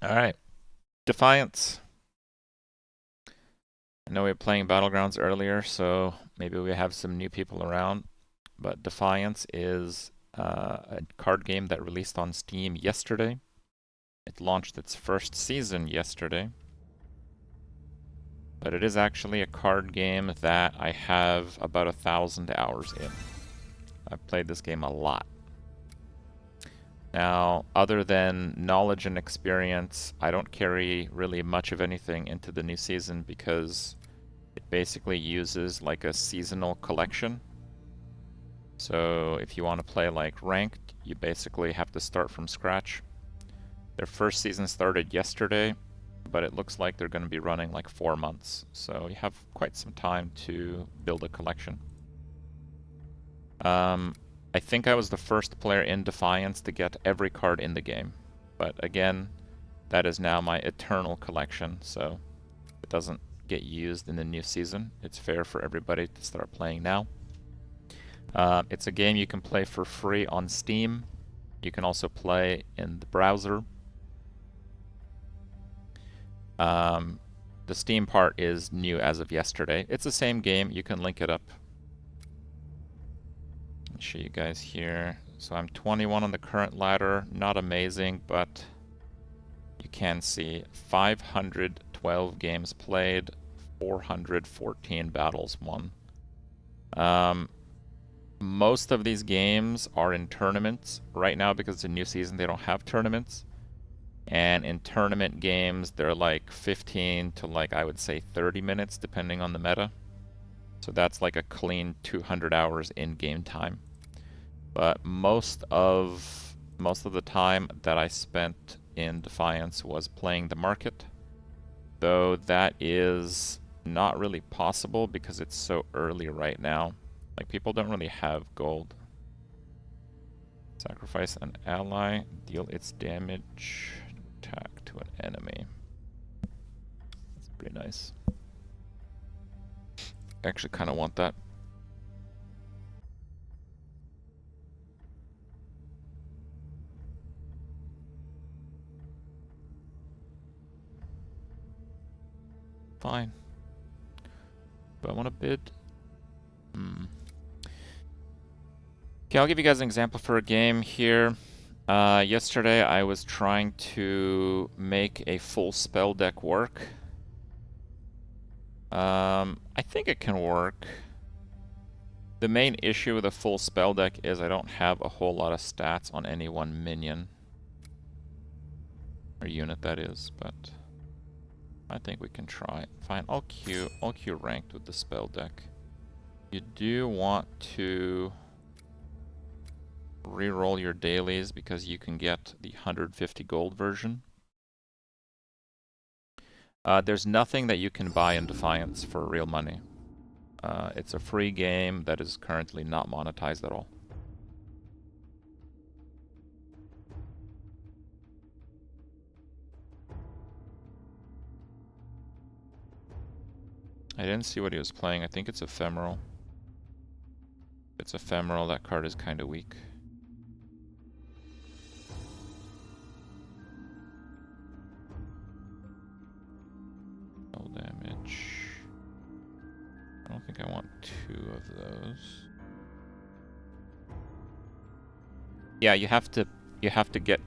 Alright, Defiance. I know we were playing Battlegrounds earlier, so maybe we have some new people around. But Defiance is a card game that released on Steam yesterday. It launched its first season yesterday. But it is actually a card game that I have about 1,000 hours in. I've played this game a lot. Now, other than knowledge and experience, I don't carry really much of anything into the new season because it basically uses like a seasonal collection. So if you want to play like ranked, you basically have to start from scratch. Their first season started yesterday, but it looks like they're going to be running like 4 months. So you have quite some time to build a collection. I think I was the first player in Dfiance to get every card in the game. But again, that is now my eternal collection, so it doesn't get used in the new season. It's fair for everybody to start playing now. It's a game you can play for free on Steam. You can also play in the browser. The Steam part is new as of yesterday. It's the same game. You can link it up. Let me show you guys here. So I'm 21 on the current ladder. Not amazing, but you can see 512 games played, 414 battles won. Most of these games are in tournaments. Right now, because it's a new season, they don't have tournaments. And in tournament games, they're like 15 to like, I would say 30 minutes, depending on the meta. So that's like a clean 200 hours in game time. But most of the time that I spent in Dfiance was playing the market. Though that is not really possible because it's so early right now. Like, people don't really have gold. Sacrifice an ally, deal its damage, attack to an enemy. That's pretty nice. I actually kind of want that. Fine. Do I want to bid? Okay, I'll give you guys an example for a game here. Yesterday I was trying to make a full spell deck work. I think it can work. The main issue with a full spell deck is I don't have a whole lot of stats on any one minion. Or unit, that is, but I think we can try. Fine, I'll queue ranked with the spell deck. You do want to reroll your dailies because you can get the 150 gold version. There's nothing that you can buy in Dfiance for real money. It's a free game that is currently not monetized at all. I didn't see what he was playing. I think it's ephemeral. If it's ephemeral, that card is kind of weak. No damage. I don't think I want 2 of those. Yeah, you have to get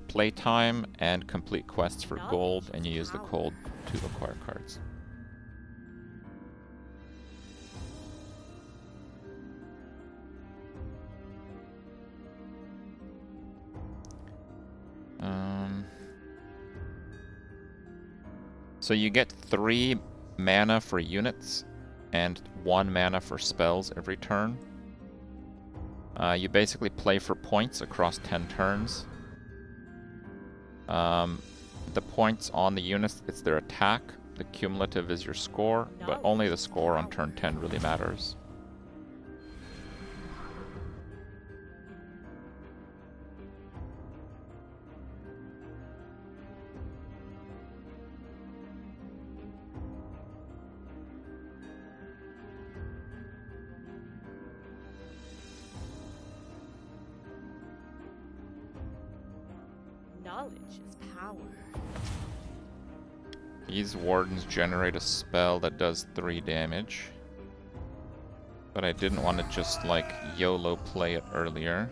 playtime and complete quests for gold, and you use the gold to acquire cards. So you get 3 mana for units and 1 mana for spells every turn. You basically play for points across 10 turns. The points on the units, it's their attack. The cumulative is your score, but only the score on turn 10 really matters. Knowledge is power. These wardens generate a spell that does 3 damage. But I didn't want to just, like, YOLO play it earlier.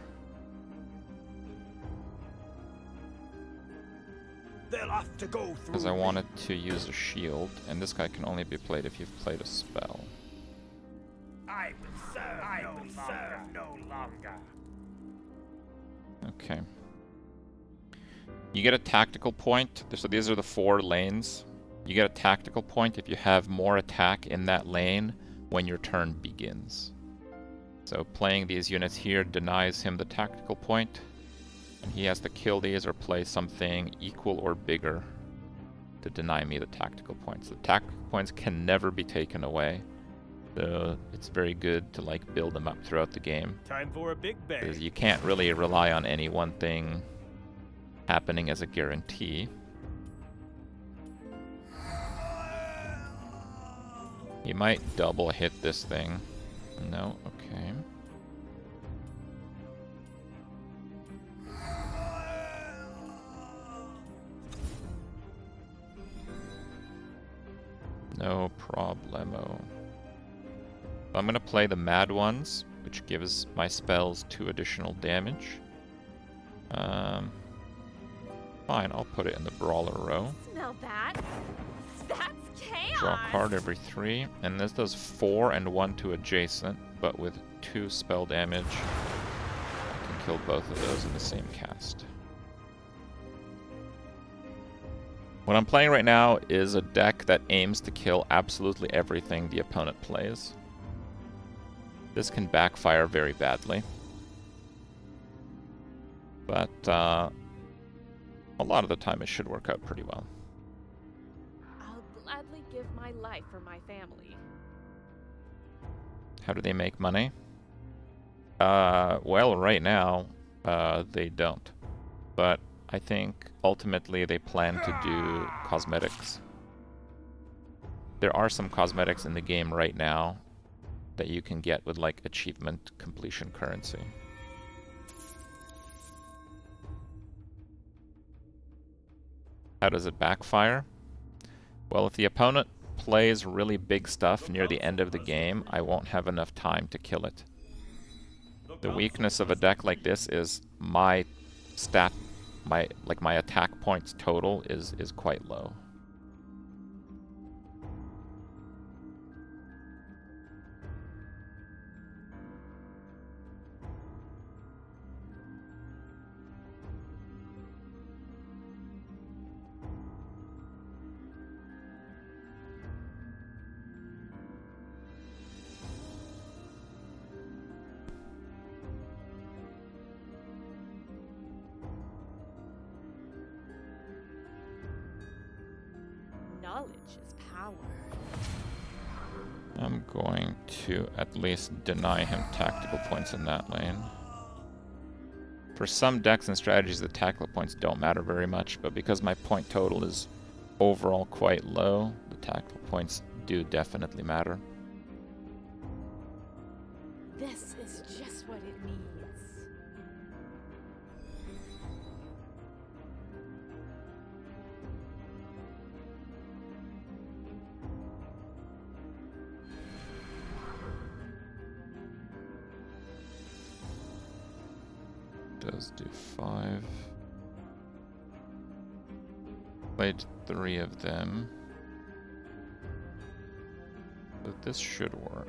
They'll have to go through. Because I wanted to use a shield, and this guy can only be played if you've played a spell. I will serve no longer. Okay. You get a tactical point. So these are the 4 lanes. You get a tactical point if you have more attack in that lane when your turn begins. So playing these units here denies him the tactical point, and he has to kill these or play something equal or bigger to deny me the tactical points. The tactical points can never be taken away, so it's very good to like build them up throughout the game. Time for a big bang. Because you can't really rely on any one thing happening as a guarantee. You might double hit this thing. No, okay. No problemo. I'm gonna play the Mad Ones, which gives my spells 2 additional damage. Fine, I'll put it in the Brawler row. Smell that? That's chaos! Draw a card every 3, and this does 4 and 1 to adjacent, but with 2 spell damage, I can kill both of those in the same cast. What I'm playing right now is a deck that aims to kill absolutely everything the opponent plays. This can backfire very badly. But a lot of the time it should work out pretty well. I'll gladly give my life for my family. How do they make money? Well, right now, they don't. But I think ultimately they plan to do cosmetics. There are some cosmetics in the game right now that you can get with like achievement completion currency. How does it backfire? Well, if the opponent plays really big stuff near the end of the game, I won't have enough time to kill it. The weakness of a deck like this is my attack points total is quite low. Knowledge is power. I'm going to at least deny him tactical points in that lane. For some decks and strategies, the tactical points don't matter very much, but because my point total is overall quite low, the tactical points do definitely matter. This is just what it needs. Does do 5. Played 3 of them. But this should work.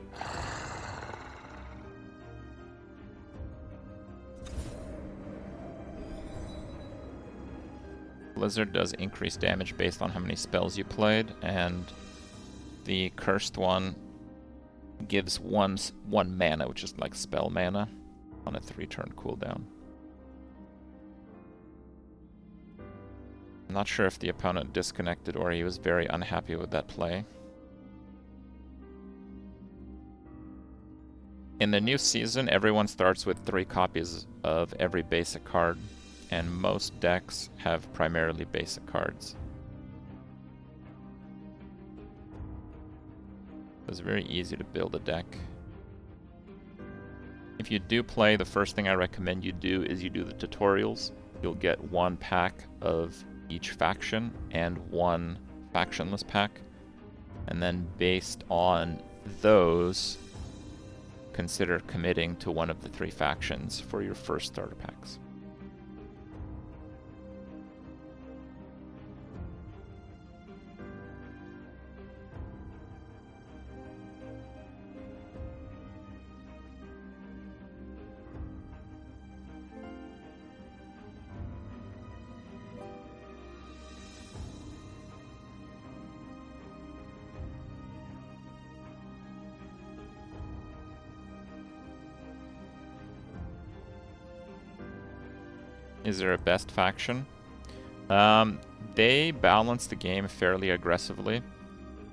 Blizzard does increase damage based on how many spells you played, and the cursed one gives one mana, which is like spell mana, on a 3-turn cooldown. I'm not sure if the opponent disconnected or he was very unhappy with that play. In the new season, everyone starts with 3 copies of every basic card, and most decks have primarily basic cards. It's very easy to build a deck. If you do play, the first thing I recommend you do is you do the tutorials. you'll get 1 pack of each faction and 1 factionless pack. And then based on those, consider committing to one of the 3 factions for your first starter packs. Is there a best faction? They balance the game fairly aggressively.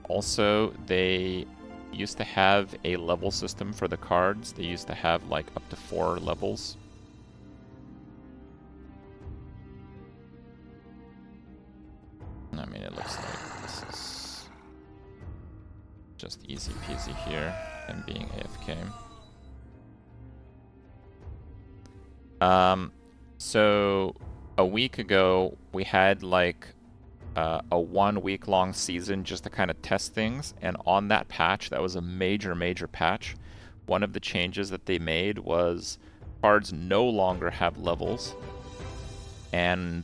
Also, they used to have a level system for the cards. They used to have like up to 4 levels. I mean, it looks like this is just easy peasy here, and being AFK. So a week ago, we had like a 1 week long season just to kind of test things. And on that patch, that was a major patch. One of the changes that they made was cards no longer have levels. And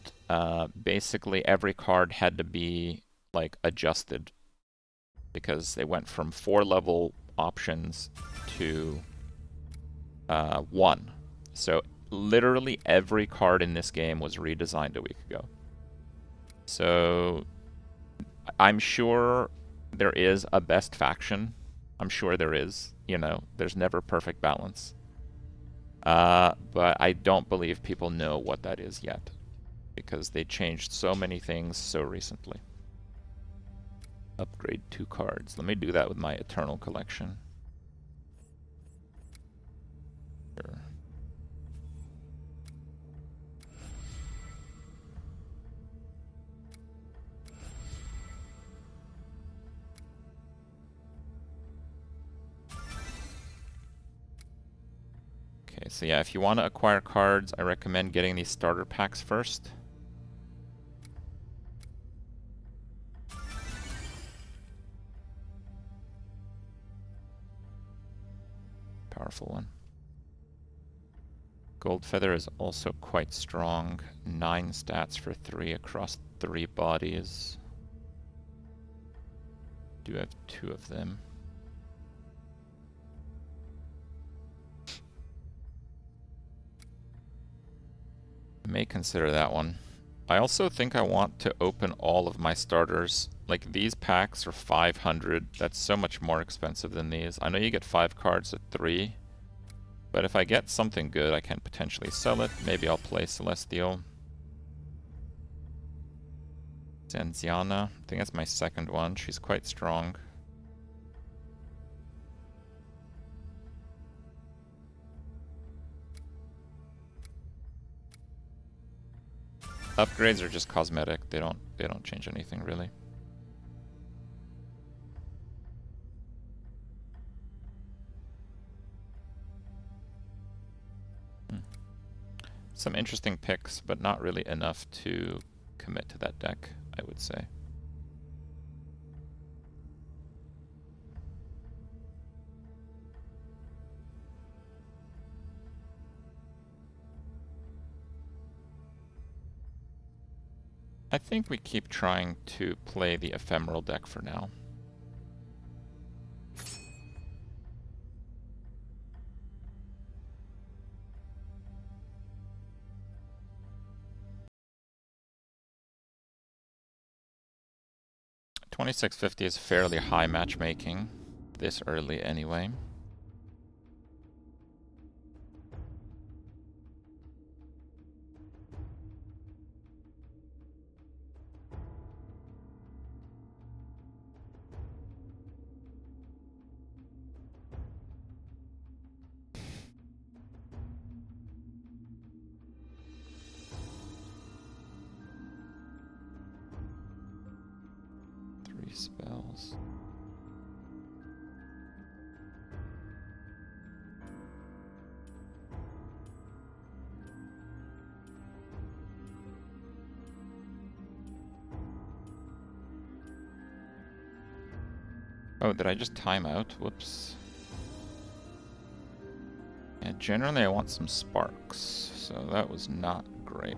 basically every card had to be like adjusted, because they went from 4 level options to 1. So literally every card in this game was redesigned a week ago. So I'm sure there is a best faction. I'm sure there is. You know, there's never perfect balance. But I don't believe people know what that is yet, because they changed so many things so recently. Upgrade 2 cards. Let me do that with my Eternal collection. Sure. Okay, so yeah, if you want to acquire cards, I recommend getting these starter packs first. Powerful one. Gold Feather is also quite strong. 9 stats for 3 across 3 bodies. Do have 2 of them. I may consider that one. I also think I want to open all of my starters. Like, these packs are 500. That's so much more expensive than these. I know you get 5 cards at 3. But if I get something good, I can potentially sell it. Maybe I'll play Celestial. Zanziana. I think that's my second one. She's quite strong. Upgrades are just cosmetic. They don't change anything really. Some interesting picks, but not really enough to commit to that deck, I would say. I think we keep trying to play the ephemeral deck for now. $26.50 is fairly high matchmaking, this early anyway. Spells. Oh, did I just time out? Whoops. Yeah, generally I want some sparks, so that was not great.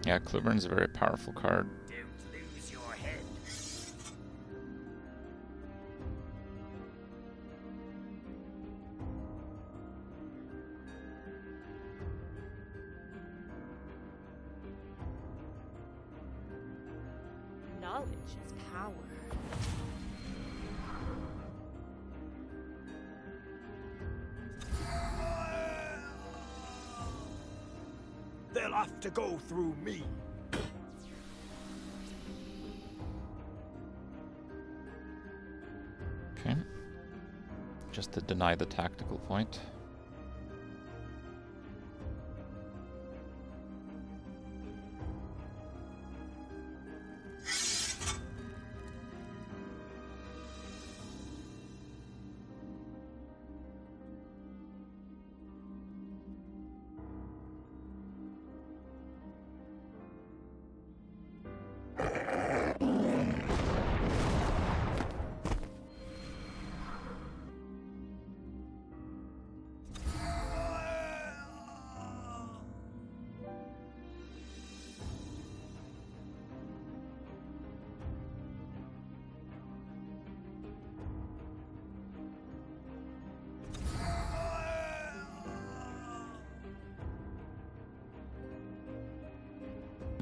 Yeah, Kripparian's a very powerful card. Don't lose your head. Knowledge is power. They'll have to go through me. Okay. Just to deny the tactical point.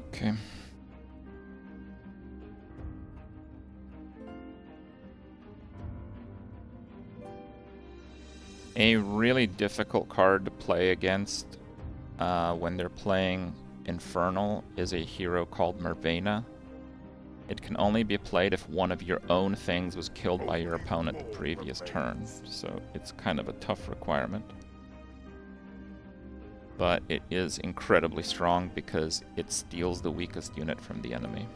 Okay. A really difficult card to play against when they're playing Infernal is a hero called Mervena. It can only be played if one of your own things was killed by your opponent the previous turn, so it's kind of a tough requirement. But it is incredibly strong because it steals the weakest unit from the enemy.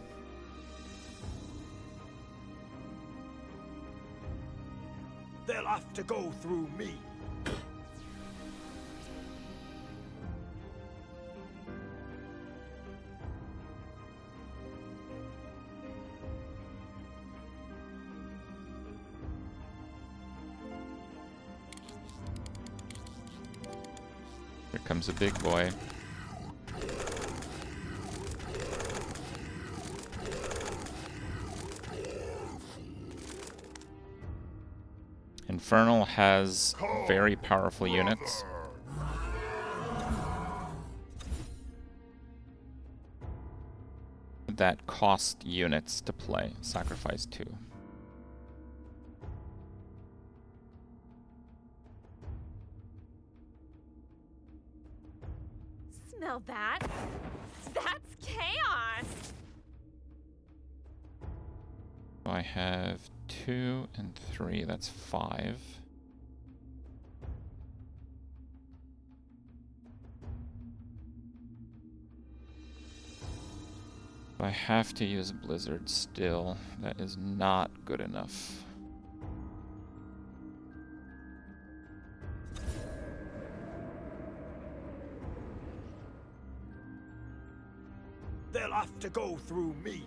They'll have to go through me. Here comes a big boy. Infernal has very powerful units. That cost units to play. Sacrifice 2. Smell that? That's chaos! I have 2 and 3, that's 5. I have to use Blizzard still. That is not good enough. They'll have to go through me.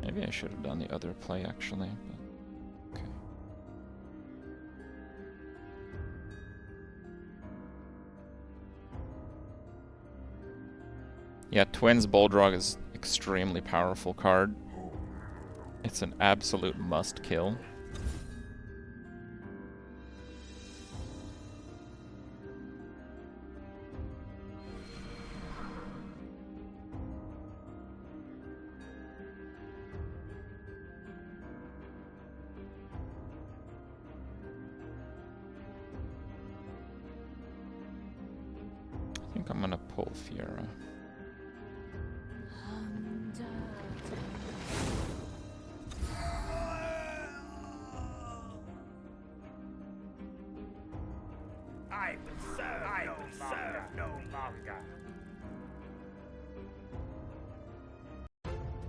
Maybe I should have done the other play actually, but okay. Yeah, Twins Bulldog is extremely powerful card. It's an absolute must kill. I think I'm gonna pull Fiera. I will serve no longer.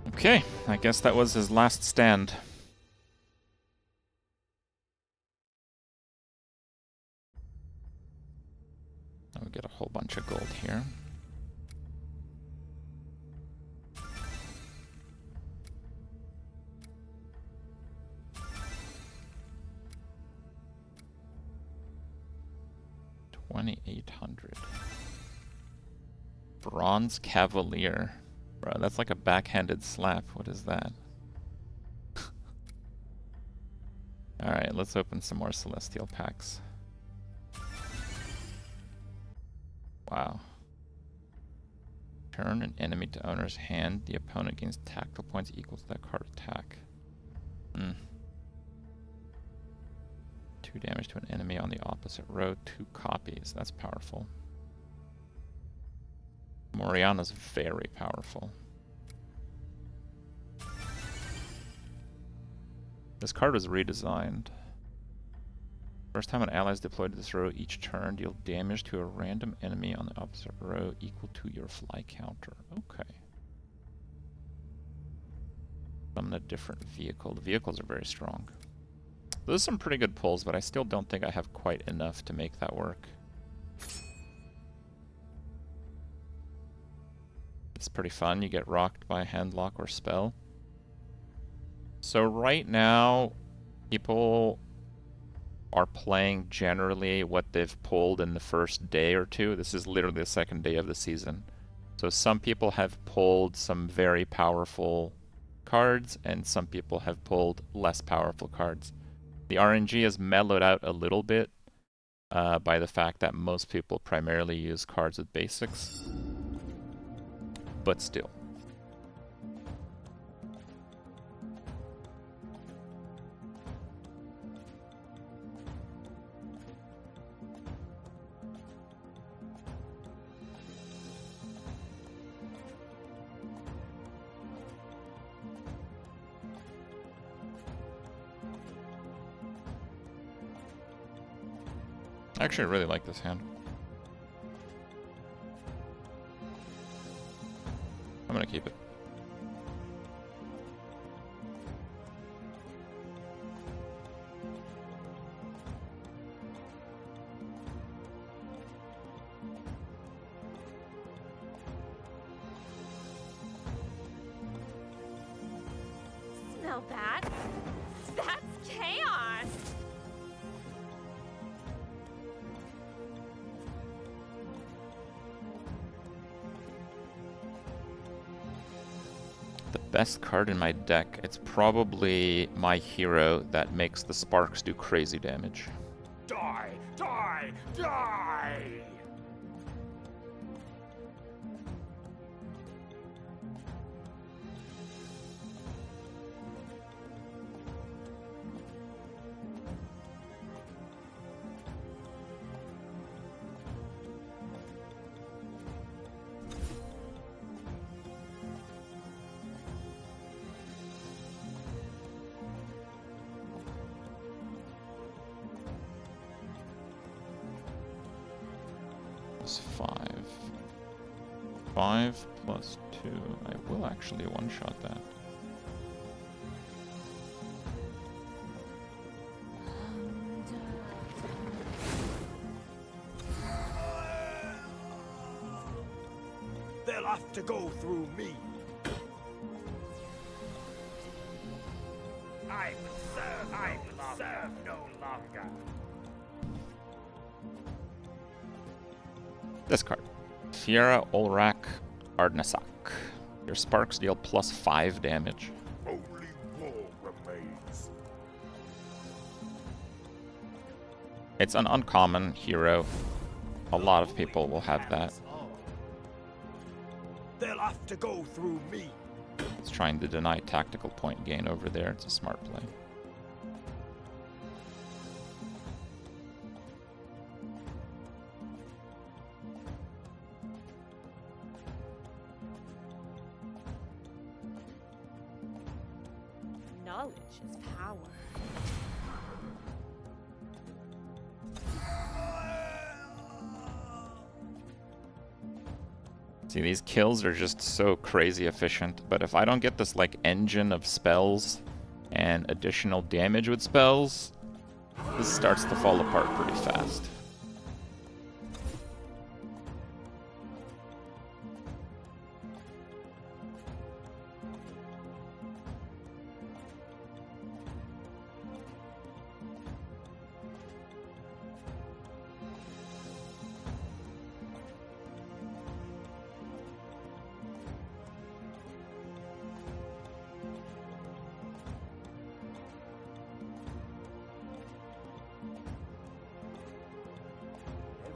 Okay, I guess that was his last stand. I'll get a whole bunch of gold here. $2,800. Bronze Cavalier. Bro, that's like a backhanded slap. What is that? Alright, let's open some more Celestial packs. Wow. Turn an enemy to owner's hand. The opponent gains tactical points equal to that card attack. 2 damage to an enemy on the opposite row. 2 copies. That's powerful. Moriana's very powerful. This card was redesigned. First time an ally is deployed to this row each turn, deal damage to a random enemy on the opposite row equal to your fly counter. Okay. Summon a different vehicle. The vehicles are very strong. Those are some pretty good pulls, but I still don't think I have quite enough to make that work. It's pretty fun. You get rocked by a handlock or spell. So right now, people are playing generally what they've pulled in the first day or two. This is literally the second day of the season. So some people have pulled some very powerful cards, and some people have pulled less powerful cards. The RNG has mellowed out a little bit by the fact that most people primarily use cards with basics. But still. Actually, I really like this hand. I'm gonna keep it. Smell that? That's chaos! The best card in my deck, it's probably my hero that makes the sparks do crazy damage. Die! Die! Die! Plus 5. 5 plus 2. I will actually one-shot that. They'll have to go through me. I will serve no longer. This card. Fiera Olrak Ardnasak. Your sparks deal plus 5 damage. Only war remains. It's an uncommon hero. A lot of people will have that. They'll have to go through me. It's trying to deny tactical point gain over there. It's a smart play. Knowledge is power. See, these kills are just so crazy efficient, but if I don't get this, like, engine of spells and additional damage with spells, this starts to fall apart pretty fast.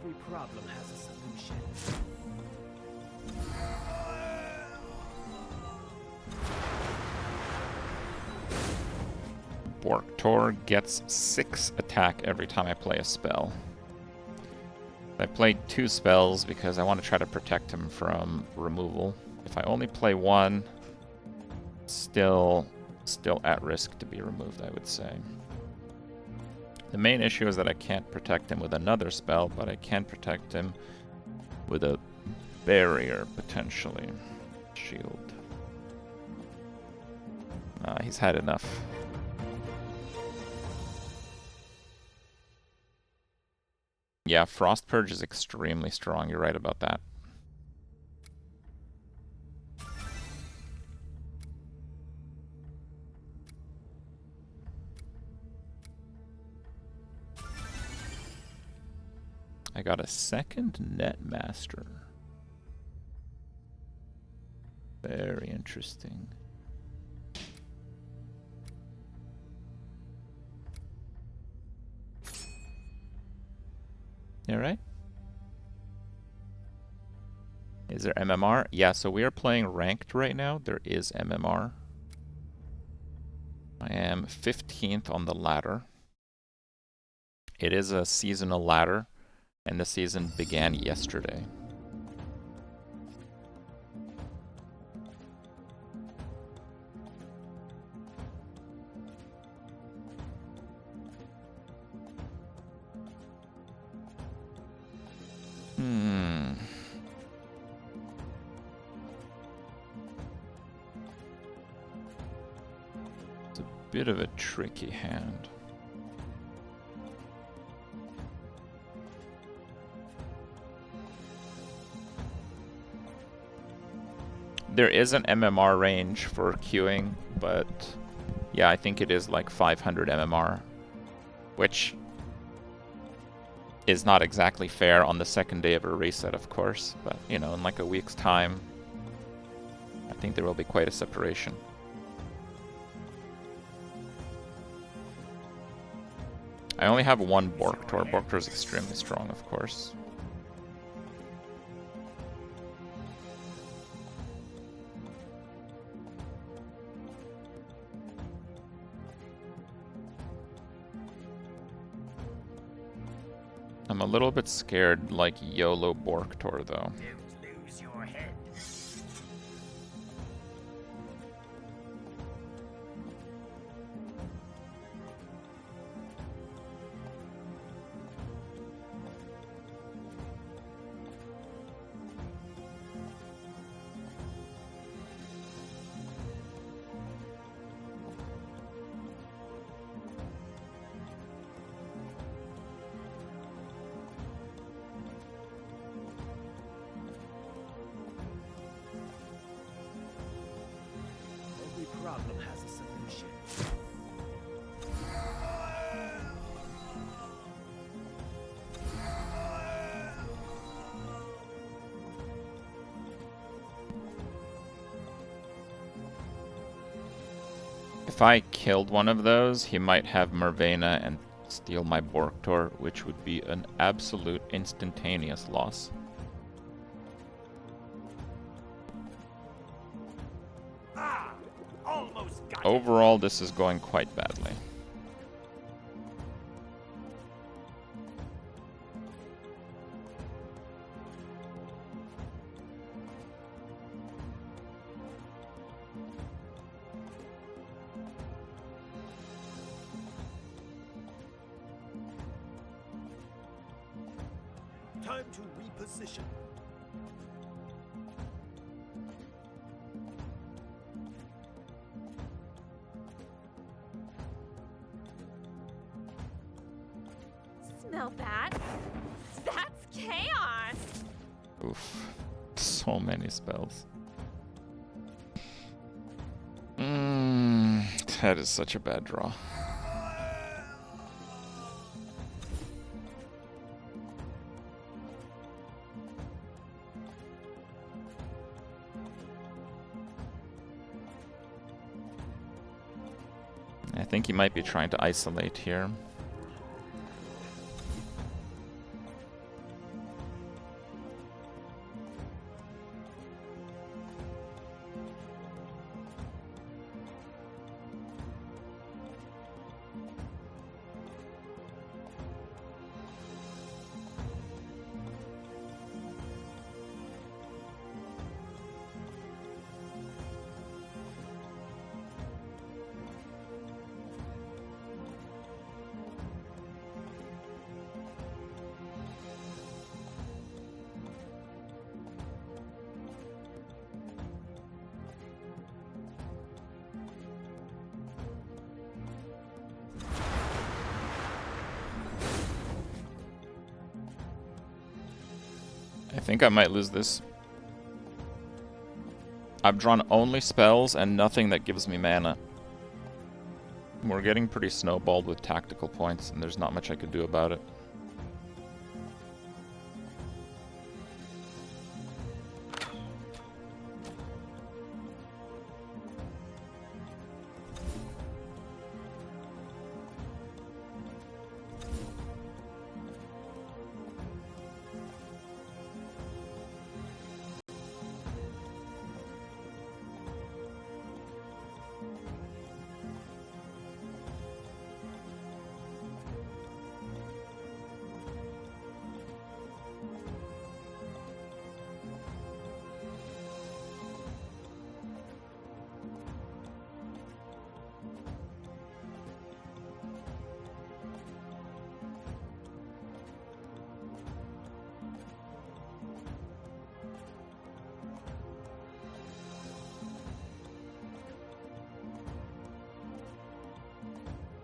Every problem has a solution. Borktor gets 6 attack every time I play a spell. I played 2 spells because I want to try to protect him from removal. If I only play 1, still at risk to be removed, I would say. The main issue is that I can't protect him with another spell, but I can protect him with a barrier, potentially. Shield. He's had enough. Yeah, Frost Purge is extremely strong. You're right about that. I got a second Net Master. Very interesting. All right. Is there MMR? Yeah, so we are playing ranked right now. There is MMR. I am 15th on the ladder. It is a seasonal ladder, and the season began yesterday. It's a bit of a tricky hand. There is an MMR range for queuing, but yeah, I think it is like 500 MMR, which is not exactly fair on the second day of a reset, of course, but you know, in like a week's time, I think there will be quite a separation. I only have 1 Borktor. Borktor is extremely strong, of course. I'm a little bit scared, like YOLO Borktor, though. Don't lose your head. Every problem has a solution. If I killed one of those, he might have Mervena and steal my Borktor, which would be an absolute instantaneous loss. Almost got it. Overall, this is going quite badly. Time to reposition. smell that. That's chaos. Oof. So many spells. That is such a bad draw. I think he might be trying to isolate here. I think I might lose this. I've drawn only spells and nothing that gives me mana. We're getting pretty snowballed with tactical points, and there's not much I could do about it.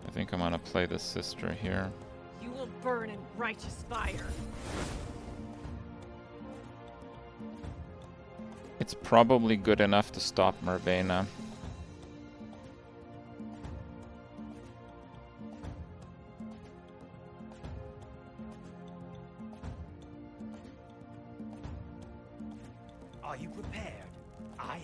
I think I'm gonna play the sister here. You will burn in righteous fire. It's probably good enough to stop Mervena. Are you prepared? I am.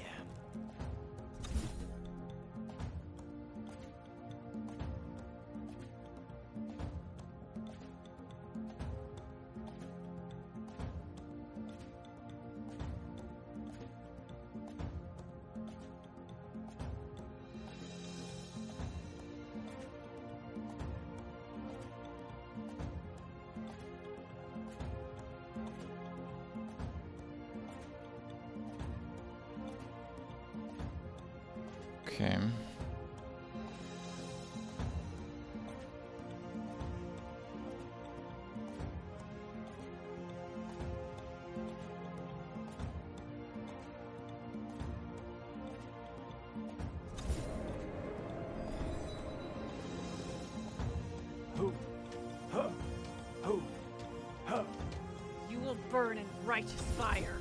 Okay. Who? Huh? Who? Huh? You will burn in righteous fire.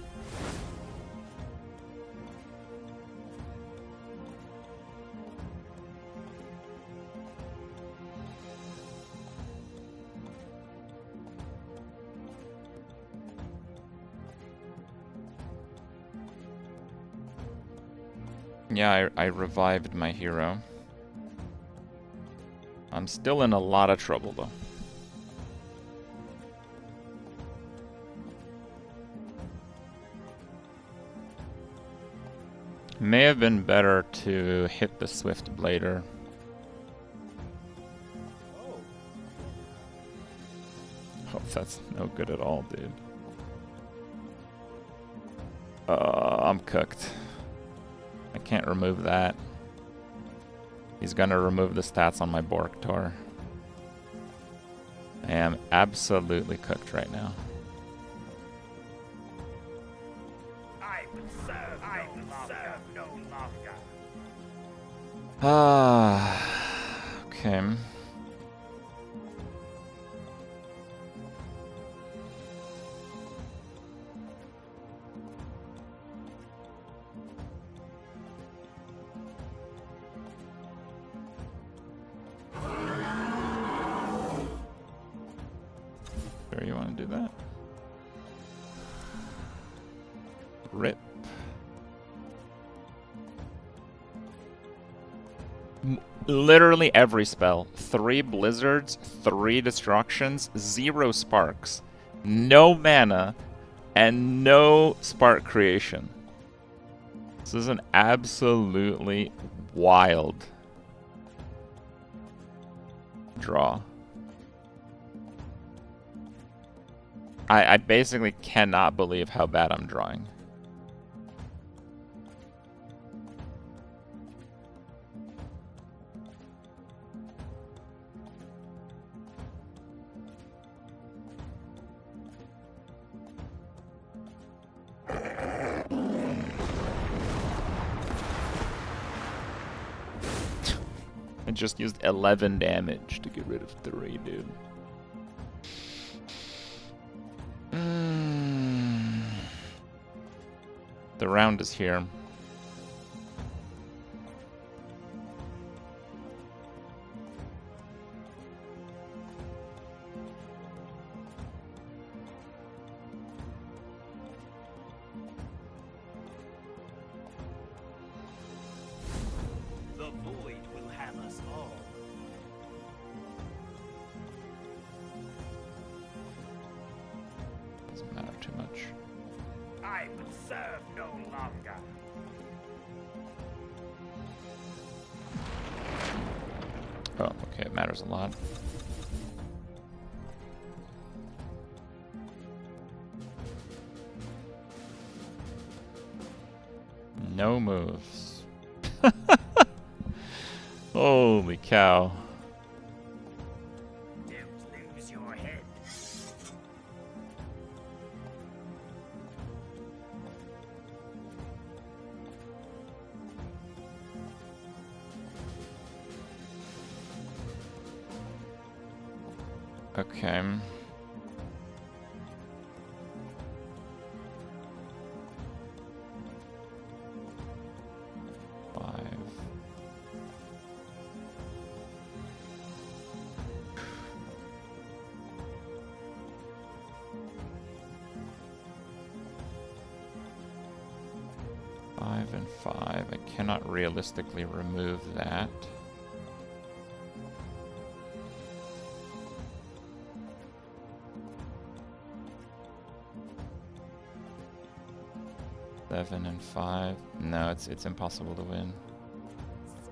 Yeah, I revived my hero. I'm still in a lot of trouble, though. May have been better to hit the Swift Blader. Oh, that's no good at all, dude. I'm cooked. I can't remove that. He's gonna remove the stats on my Borktor. I am absolutely cooked right now. I will serve. I will serve no longer. Ah, okay. Sure you want to do that? Rip. Literally every spell. 3 blizzards, 3 destructions, 0 sparks, no mana, and no spark creation. This is an absolutely wild draw. I basically cannot believe how bad I'm drawing. I just used 11 damage to get rid of 3, dude. The round is here. The void will have us all. Doesn't matter too much. I will serve no longer. Oh, okay, it matters a lot. No moves. Holy cow. Don't lose your head. Okay. Five and 5. I cannot realistically remove that. Seven and 5. No, it's impossible to win.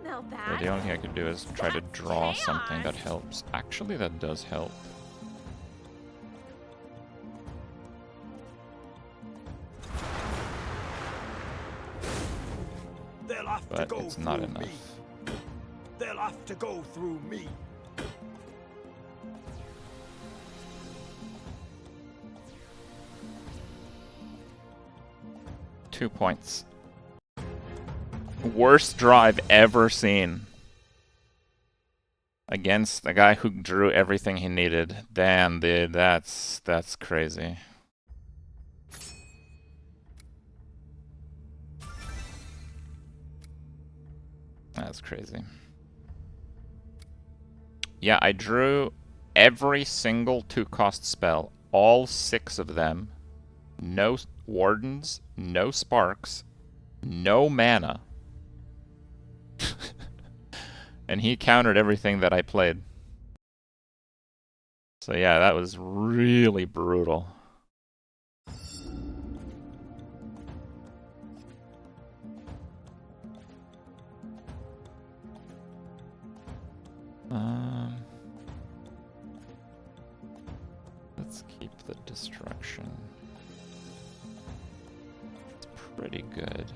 Smell So that? the only thing I could do is try to That's draw something that chaos. helps. Actually, that does help. They'll have to But go it's not through enough. me. They'll have to go through me. Two points. Worst draw I've ever seen. Against a guy who drew everything he needed. Damn, dude, that's crazy. That's crazy. Yeah, I drew every single 2-cost spell. All 6 of them. No wardens, no sparks, no mana. And he countered everything that I played. So yeah, that was really brutal. Let's keep the destruction. It's pretty good.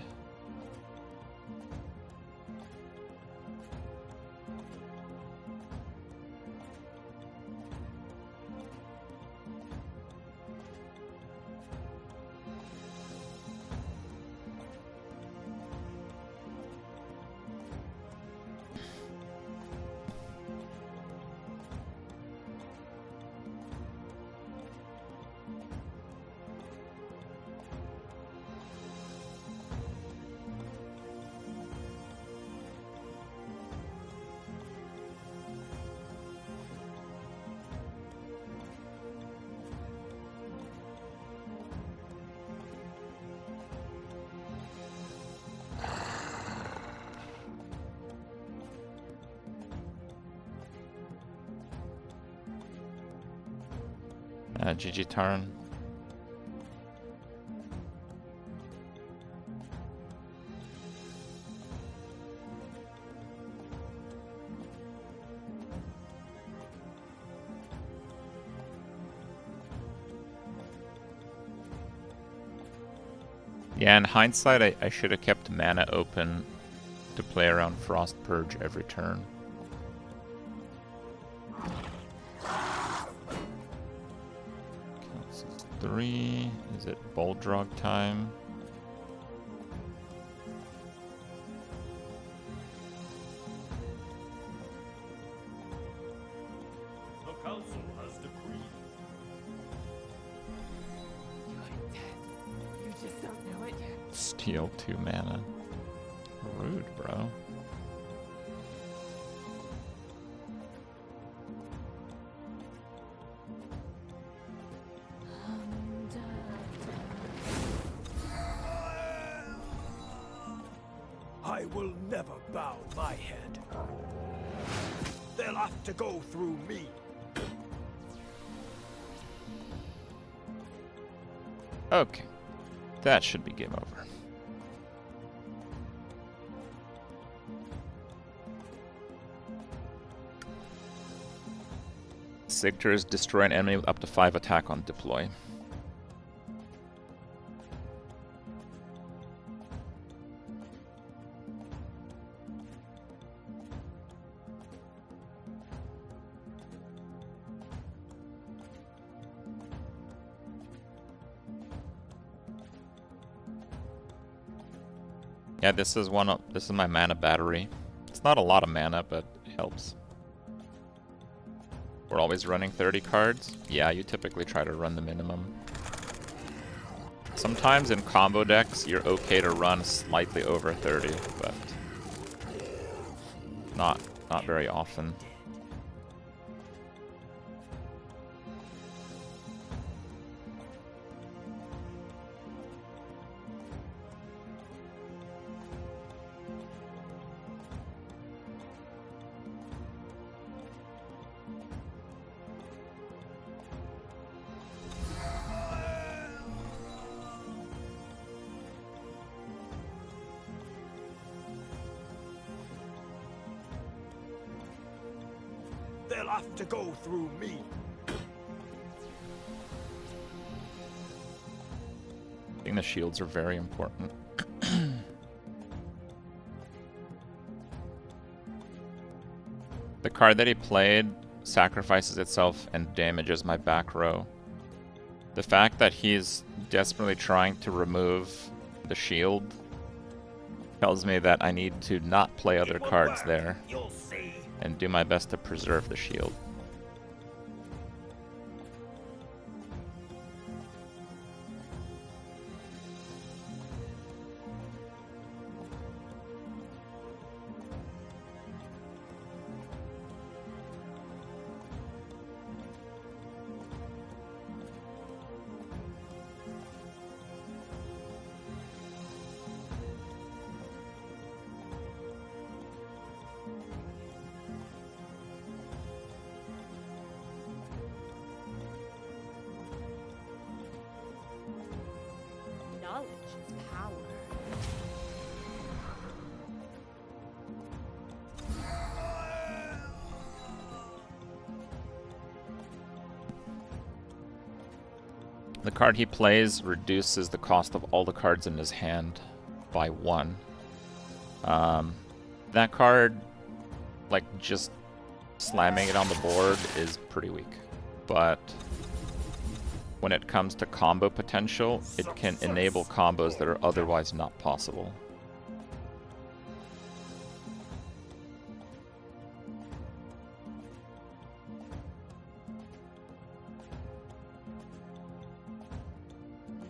GG turn. Yeah, in hindsight, I should have kept mana open to play around Frost Purge every turn. Counts as 3. Is it Bulldrog time? The council has decreed. You just don't know it yet. Steal 2 mana. Rude, bro. I will never bow my head. They'll have to go through me. Okay. That should be game over. Sigters destroy an enemy with up to 5 attack on deploy. Yeah, this is my mana battery. It's not a lot of mana, but it helps. We're always running 30 cards. Yeah, you typically try to run the minimum. Sometimes in combo decks, you're okay to run slightly over 30, but not very often. They'll have to go through me. I think the shields are very important. The card that he played sacrifices itself and damages my back row. The fact that he's desperately trying to remove the shield tells me that I need to not play other cards there You'll see. and do my best to preserve the shield. Knowledge is power. The card he plays reduces the cost of all the cards in his hand by 1. That card, like, just slamming it on the board is pretty weak. But when it comes to combo potential, it can enable combos that are otherwise not possible.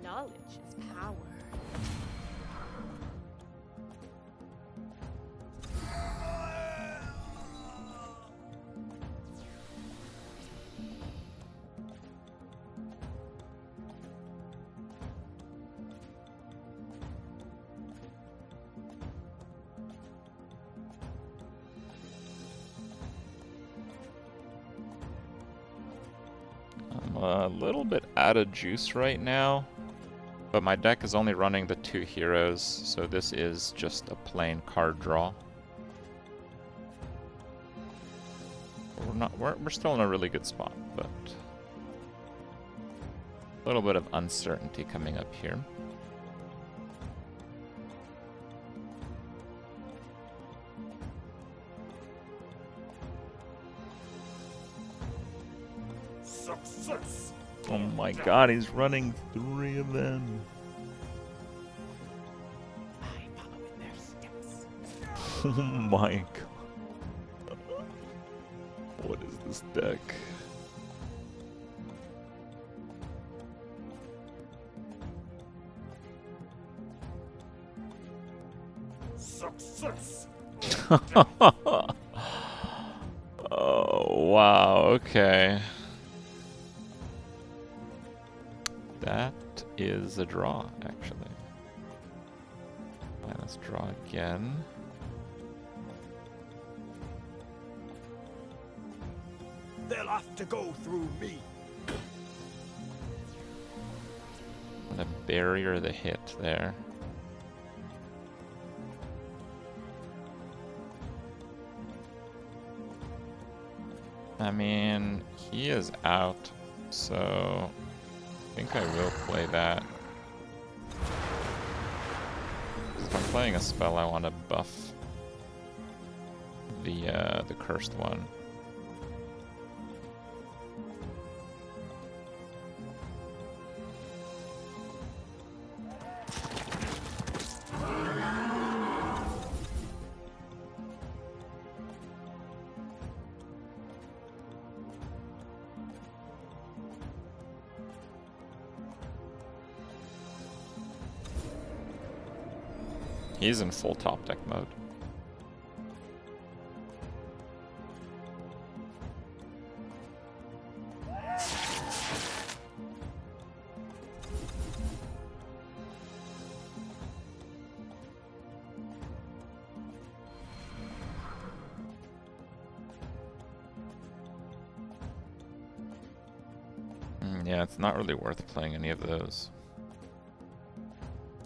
Knowledge is power. A little bit out of juice right now, but my deck is only running the 2 heroes, so this is just a plain card draw. We're still in a really good spot, but a little bit of uncertainty coming up here. Success. Oh my god, he's running 3 of them. I follow in their steps. Oh my god. What is this deck? Success. Oh, wow, okay. That is a draw, actually. Alright, let's draw again. They'll have to go through me. The barrier, the hit there. I mean, he is out, so I think I will play that. If I'm playing a spell, I want to buff the cursed one. He's in full top deck mode. Yeah, it's not really worth playing any of those.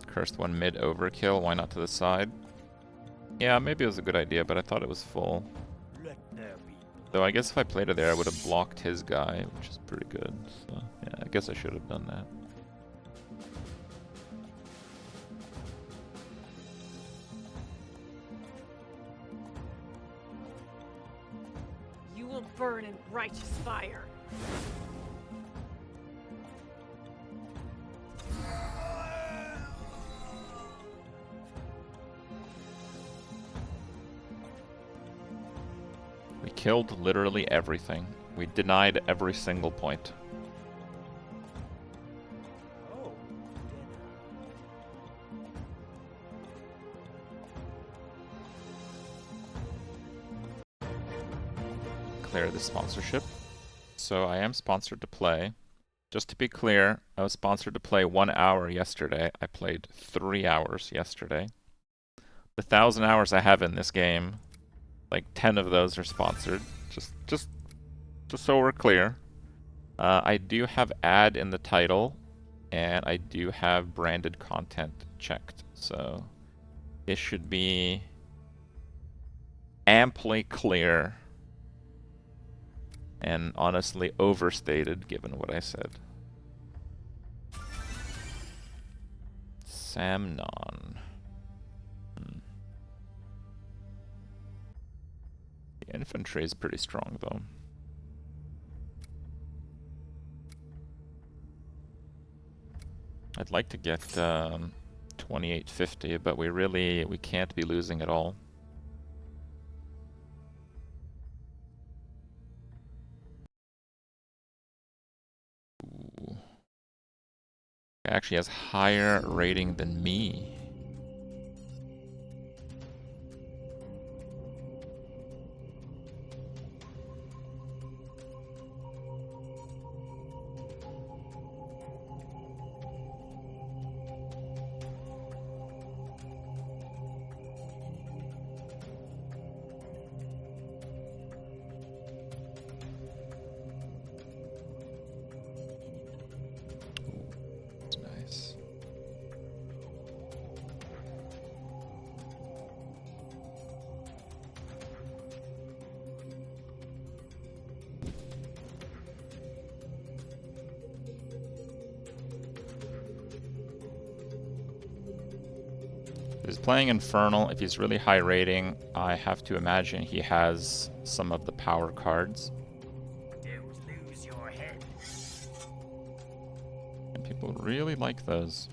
Cursed one mid overkill, why not to the side? Yeah, maybe it was a good idea, but I thought it was full. Let there be. Though I guess if I played it there, I would have blocked his guy, which is pretty good. So, yeah, I guess I should have done that. You will burn in righteous fire. We killed literally everything. We denied every single point. Oh, Clear the sponsorship. So I am sponsored to play. Just to be clear, I was sponsored to play 1 hour yesterday. I played 3 hours yesterday. The 1,000 hours I have in this game, like 10 of those are sponsored. Just so we're clear. I do have ad in the title, and I do have branded content checked. So this should be amply clear and honestly overstated given what I said. Samnon. The infantry is pretty strong though. I'd like to get 2850, but we can't be losing at all. Ooh. It actually has higher rating than me. He's playing Infernal. If he's really high rating, I have to imagine he has some of the power cards. Don't lose your head. And people really like those.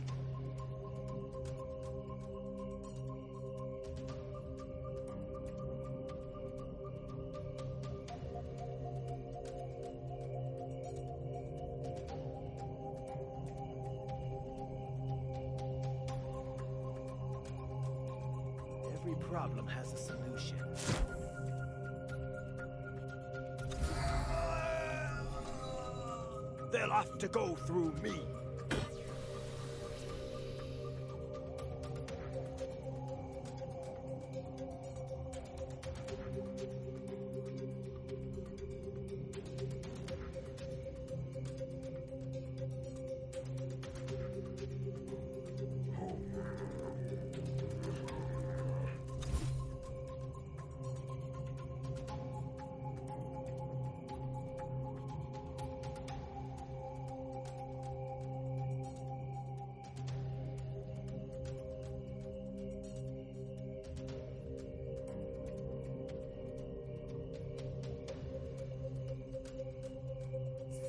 Every problem has a solution. They'll have to go through me.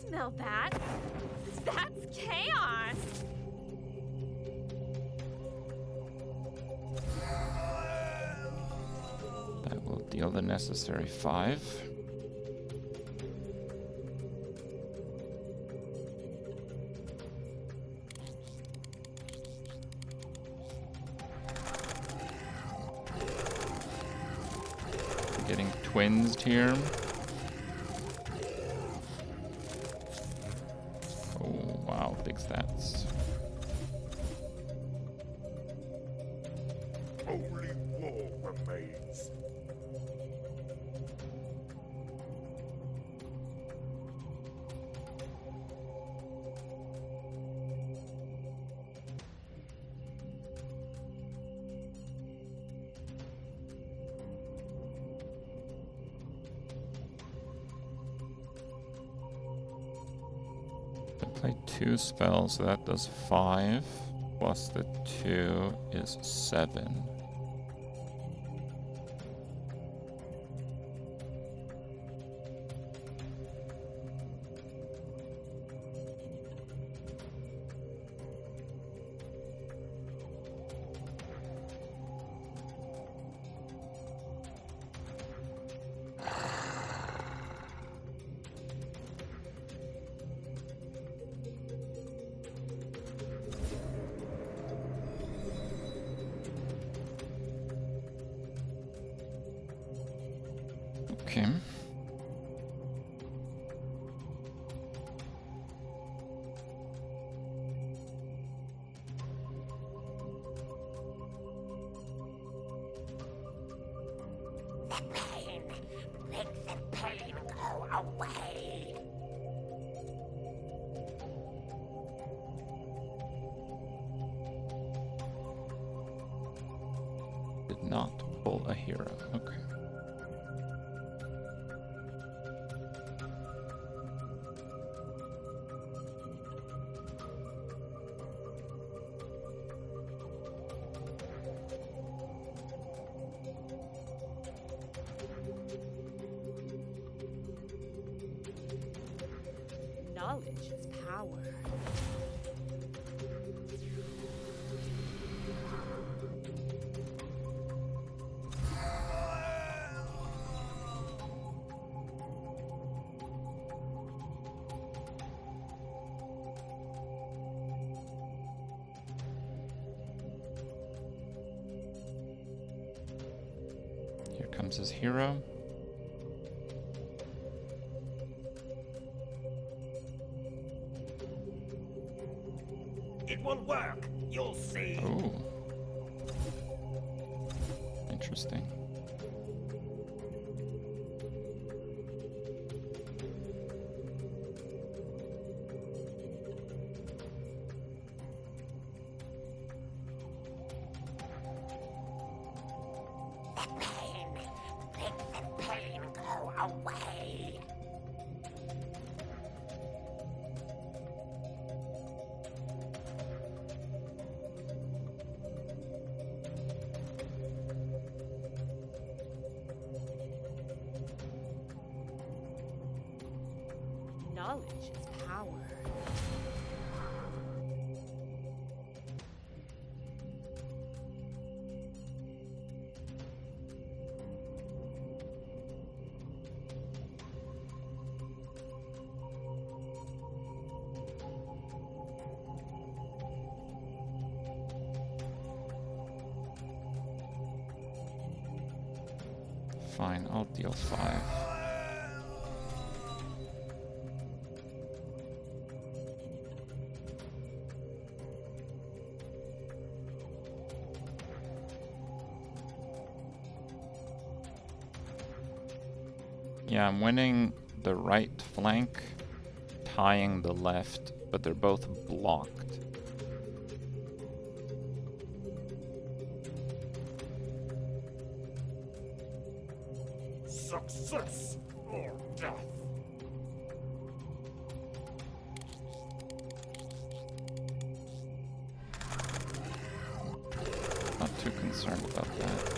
Smell that? That's chaos! That will deal the necessary 5. Getting twinsed here. Oh, wow, big stats. Only war remains. I play 2 spells, so that does 5. Plus the 2 is 7. Okay. The pain. Make the pain go away. Did not pull a hero. Okay. Knowledge is power. Here comes his hero. It will work. You'll see. Oh. Interesting. The pain. Make the pain go away. Knowledge is power. Fine, I'll deal 5. Yeah, I'm winning the right flank, tying the left, but they're both blocked. Success or death. Not too concerned about that.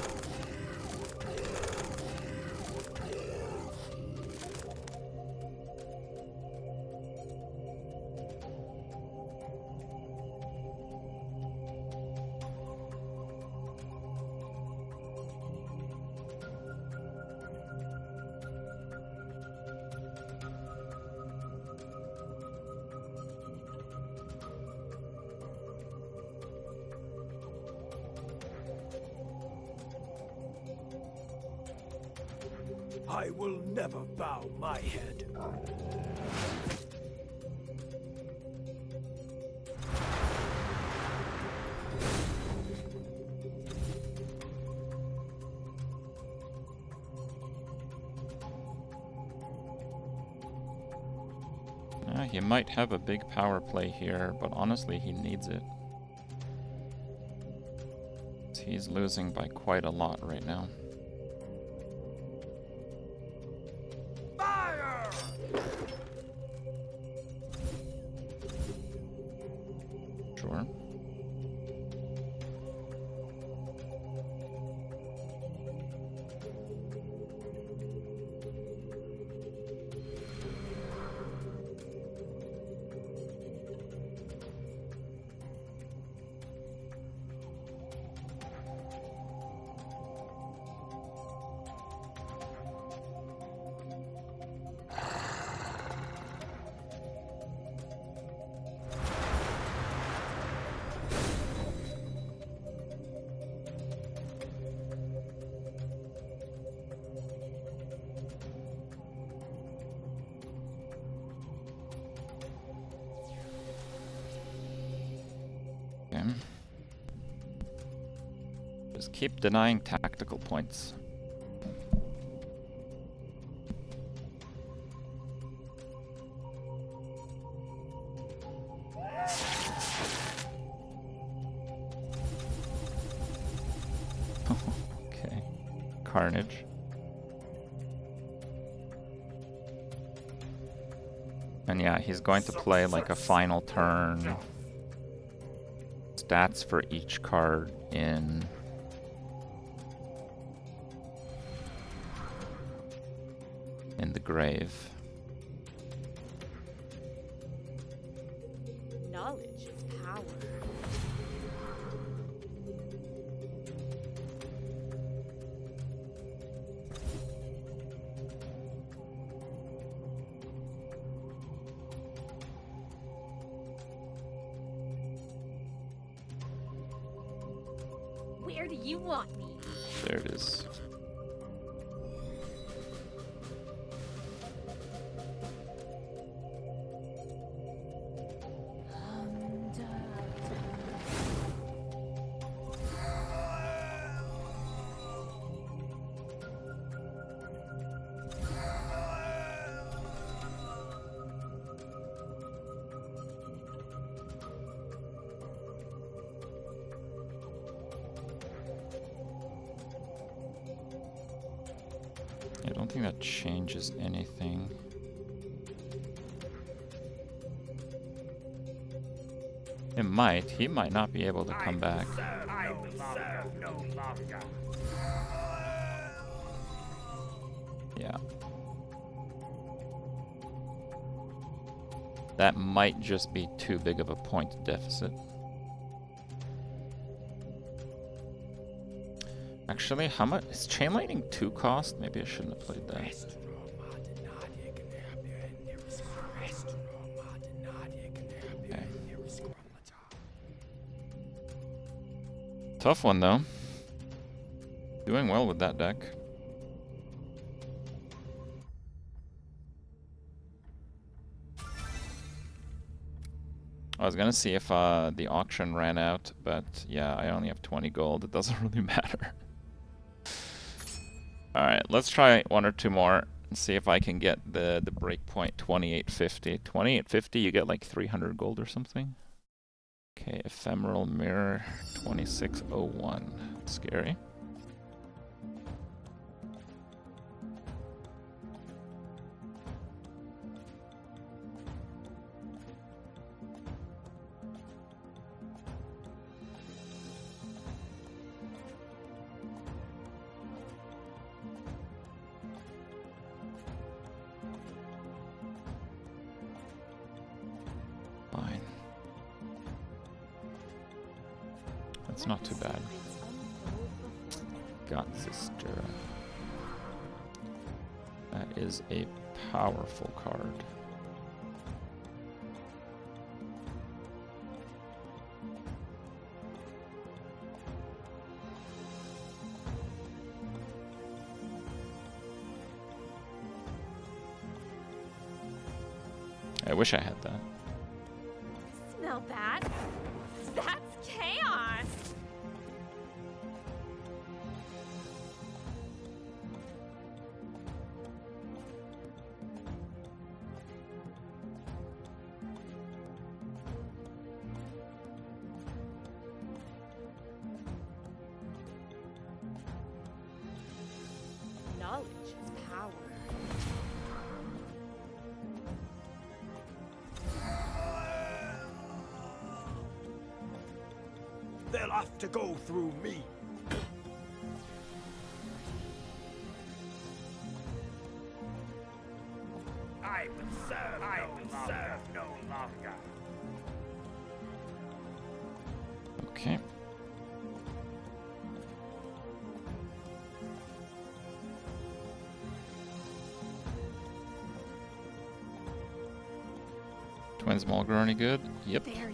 I will never bow my head. He might have a big power play here, but honestly, he needs it. He's losing by quite a lot right now. Fire! Sure. Just keep denying tactical points. Okay. Carnage. And yeah, he's going to play like a final turn. Stats for each card in the grave. Knowledge is power. Where do you want me? There it is. I don't think that changes anything. It might. He might not be able to come back. I will serve no longer. Yeah. That might just be too big of a point deficit. Actually, how much is Chain Lightning 2 cost? Maybe I shouldn't have played that. Okay. Tough one though. Doing well with that deck. I was gonna see if the auction ran out, but yeah, I only have 20 gold. It doesn't really matter. Alright, let's try one or two more and see if I can get the breakpoint 2850. 2850, you get like 300 gold or something. Okay, Ephemeral Mirror 2601. Scary. Fine. That's not too bad. God Sister. That is a powerful card. I wish I had that. Smell that? That's chaos! Knowledge is power. They'll have to go through me. I will serve no longer. Okay. Twin Smolgar any good? Yep. There you are.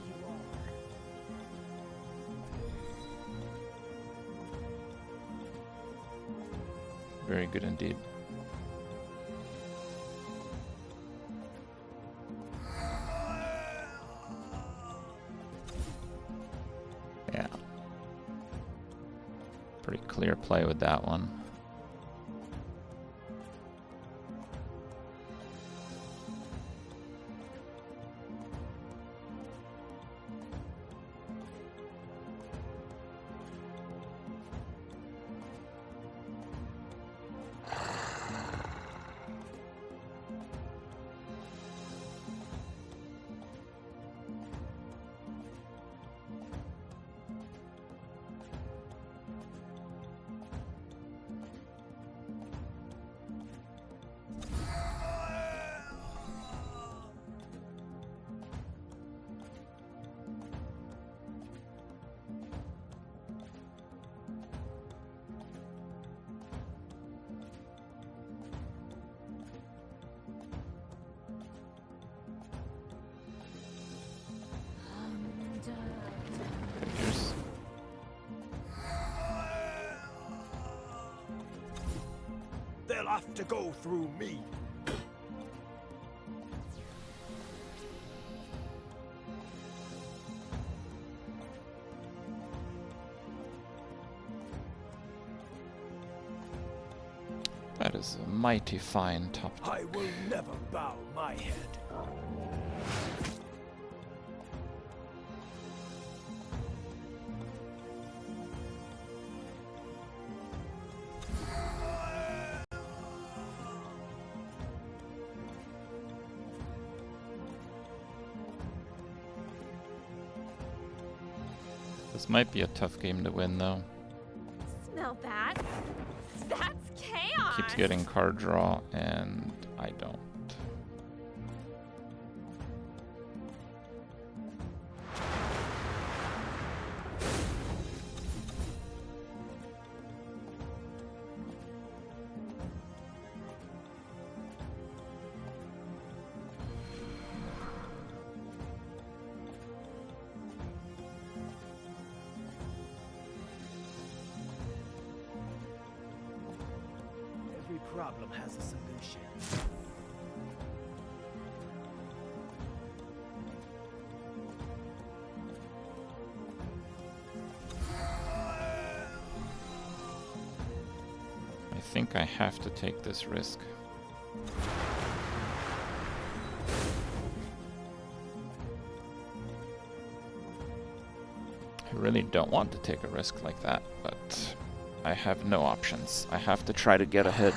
Very good indeed. Yeah. Pretty clear play with that one. Figures. They'll have to go through me. That is a mighty fine top deck. I will never bow my head. This might be a tough game to win though. Smell that? That's chaos! Keeps getting card draw and I don't. problem has a solution. I think I have to take this risk. I really don't want to take a risk like that, but I have no options. I have to try to get ahead.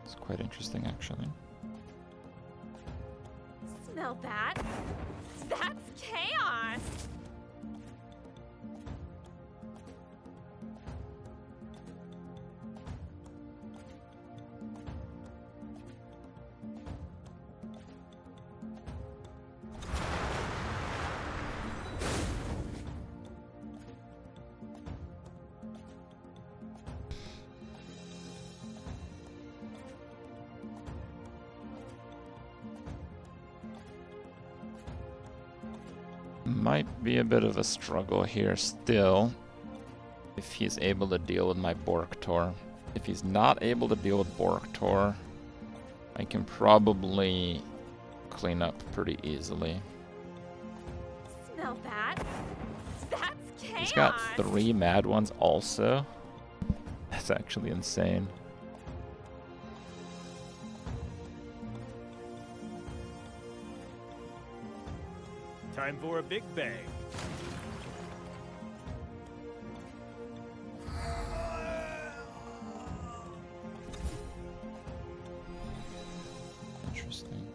It's quite interesting, actually. Smell that? That's chaos! Might be a bit of a struggle here still, if he's able to deal with my Borktor. If he's not able to deal with Borktor, I can probably clean up pretty easily. Smell that? That's chaos! He's got 3 mad ones also. That's actually insane. Time for a big bang. Interesting.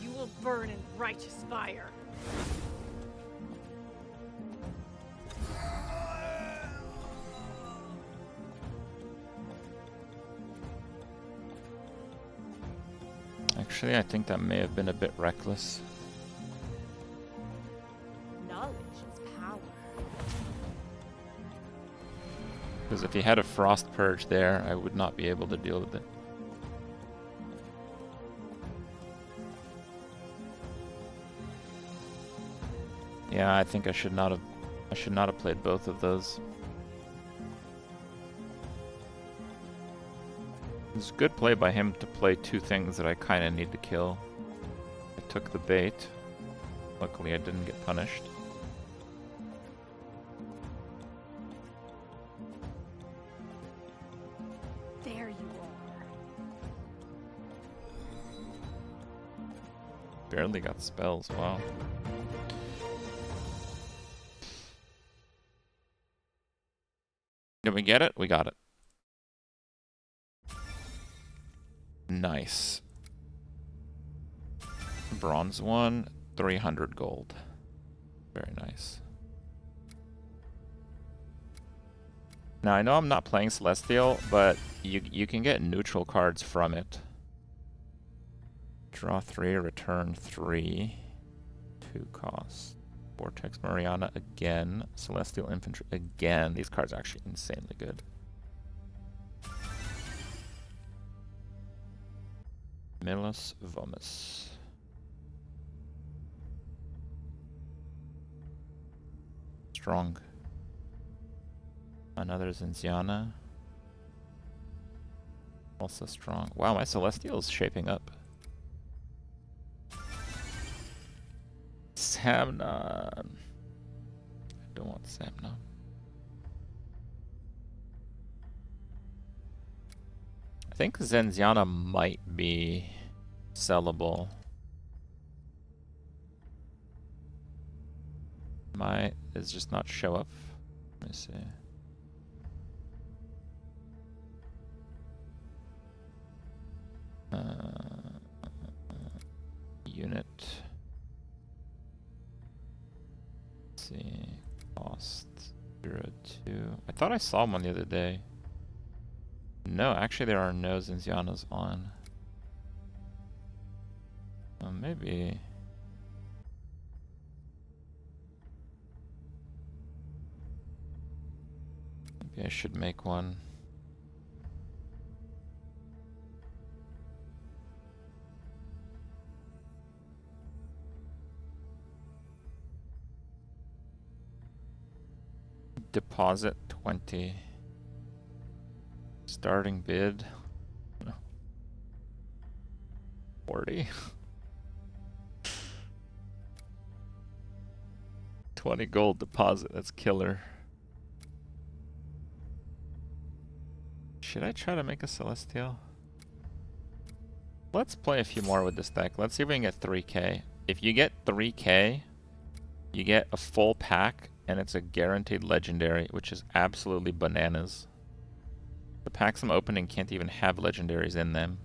You will burn in righteous fire. Actually, I think that may have been a bit reckless. Knowledge is power. Because if he had a Frost Purge there, I would not be able to deal with it. Yeah, I think I should not have played both of those. It's a good play by him to play 2 things that I kind of need to kill. I took the bait. Luckily I didn't get punished. There you are. Barely got spells, wow. Did we get it? We got it. Nice. Bronze 1, 300 gold. Very nice. Now I know I'm not playing Celestial, but you can get neutral cards from it. Draw 3, return 3. 2 cost. Vortex Mariana again. Celestial Infantry again. These cards are actually insanely good. Milos Vomus. Strong. Another Zinziana. Also strong. Wow, my Celestial is shaping up. Samnon. I don't want Samnon. I think Zenziana might be sellable. Might is just not show up. Let me see. see. Cost 0.2. I thought I saw one the other day. No, actually there are no Zinzianas on. Maybe. Maybe I should make one. Deposit 20. Starting bid 40. 20 gold deposit, that's killer. Should I try to make a Celestial? Let's play a few more with this deck. Let's see if we can get 3k. If you get 3k, you get a full pack, and it's a guaranteed legendary, which is absolutely bananas. The packs I'm opening can't even have legendaries in them.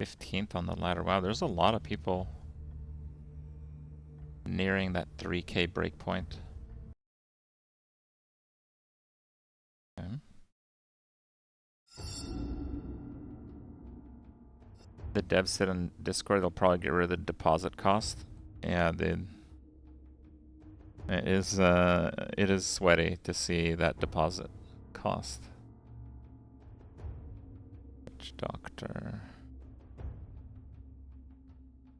$15th on the ladder. Wow, there's a lot of people nearing that 3k breakpoint. Okay. The devs said on Discord they'll probably get rid of the deposit cost. Yeah, it is sweaty to see that deposit cost. Witch Doctor.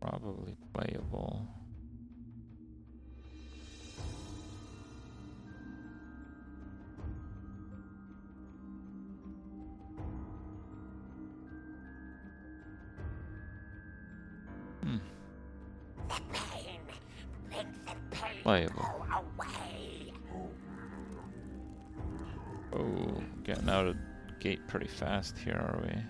Probably playable. Playable. Oh, getting out of gate pretty fast here, are we?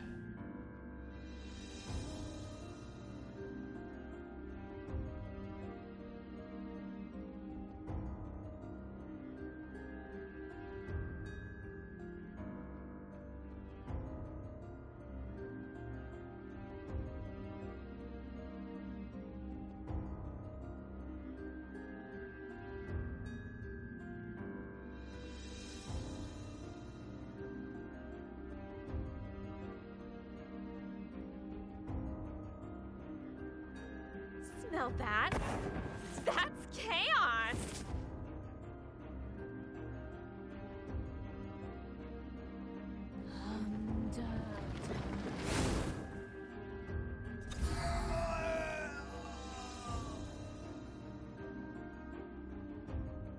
Smell that? That's chaos!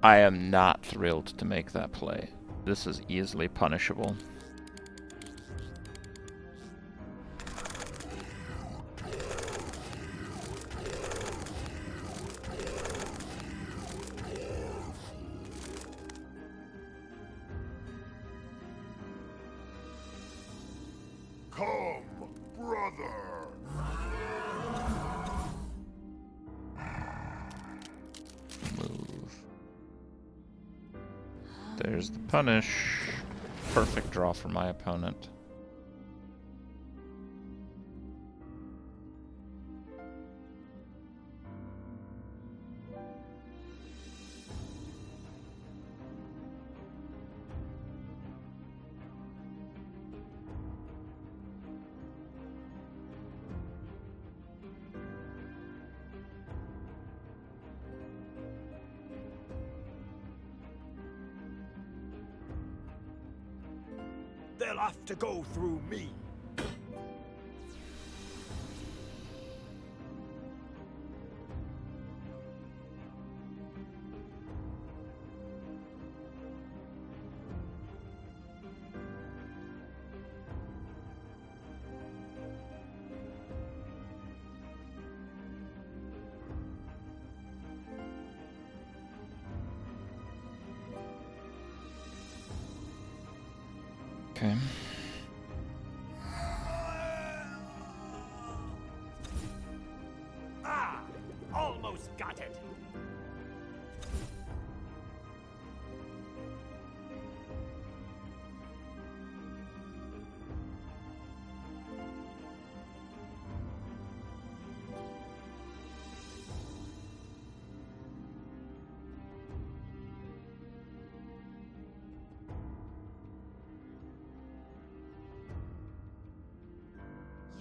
I am not thrilled to make that play. This is easily punishable. Come, brother! Move. There's the punish. Perfect draw for my opponent. They'll have to go through me. Okay. Ah! Almost got it!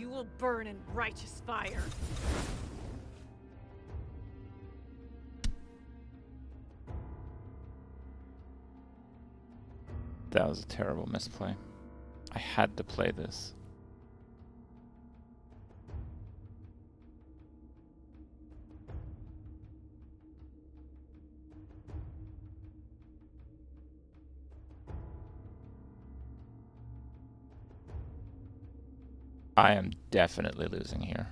You will burn in righteous fire. That was a terrible misplay. I had to play this. I am definitely losing here.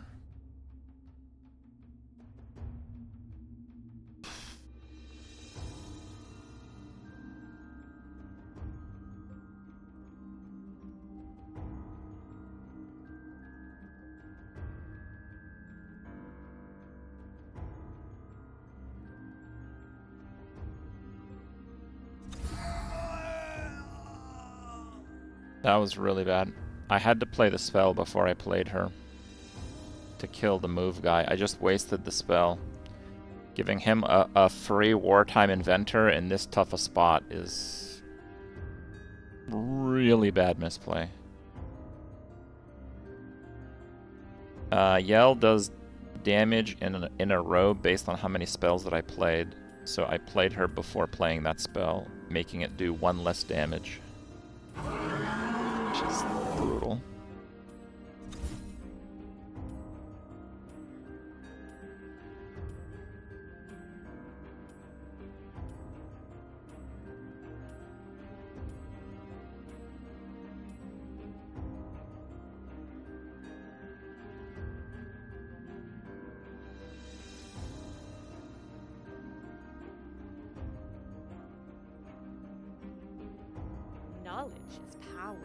That was really bad. I had to play the spell before I played her to kill the move guy. I just wasted the spell. Giving him a free wartime inventor in this tough a spot is really bad misplay. Yell does damage in a row based on how many spells that I played. So I played her before playing that spell, making it do 1 less damage. Which is brutal. Knowledge is power.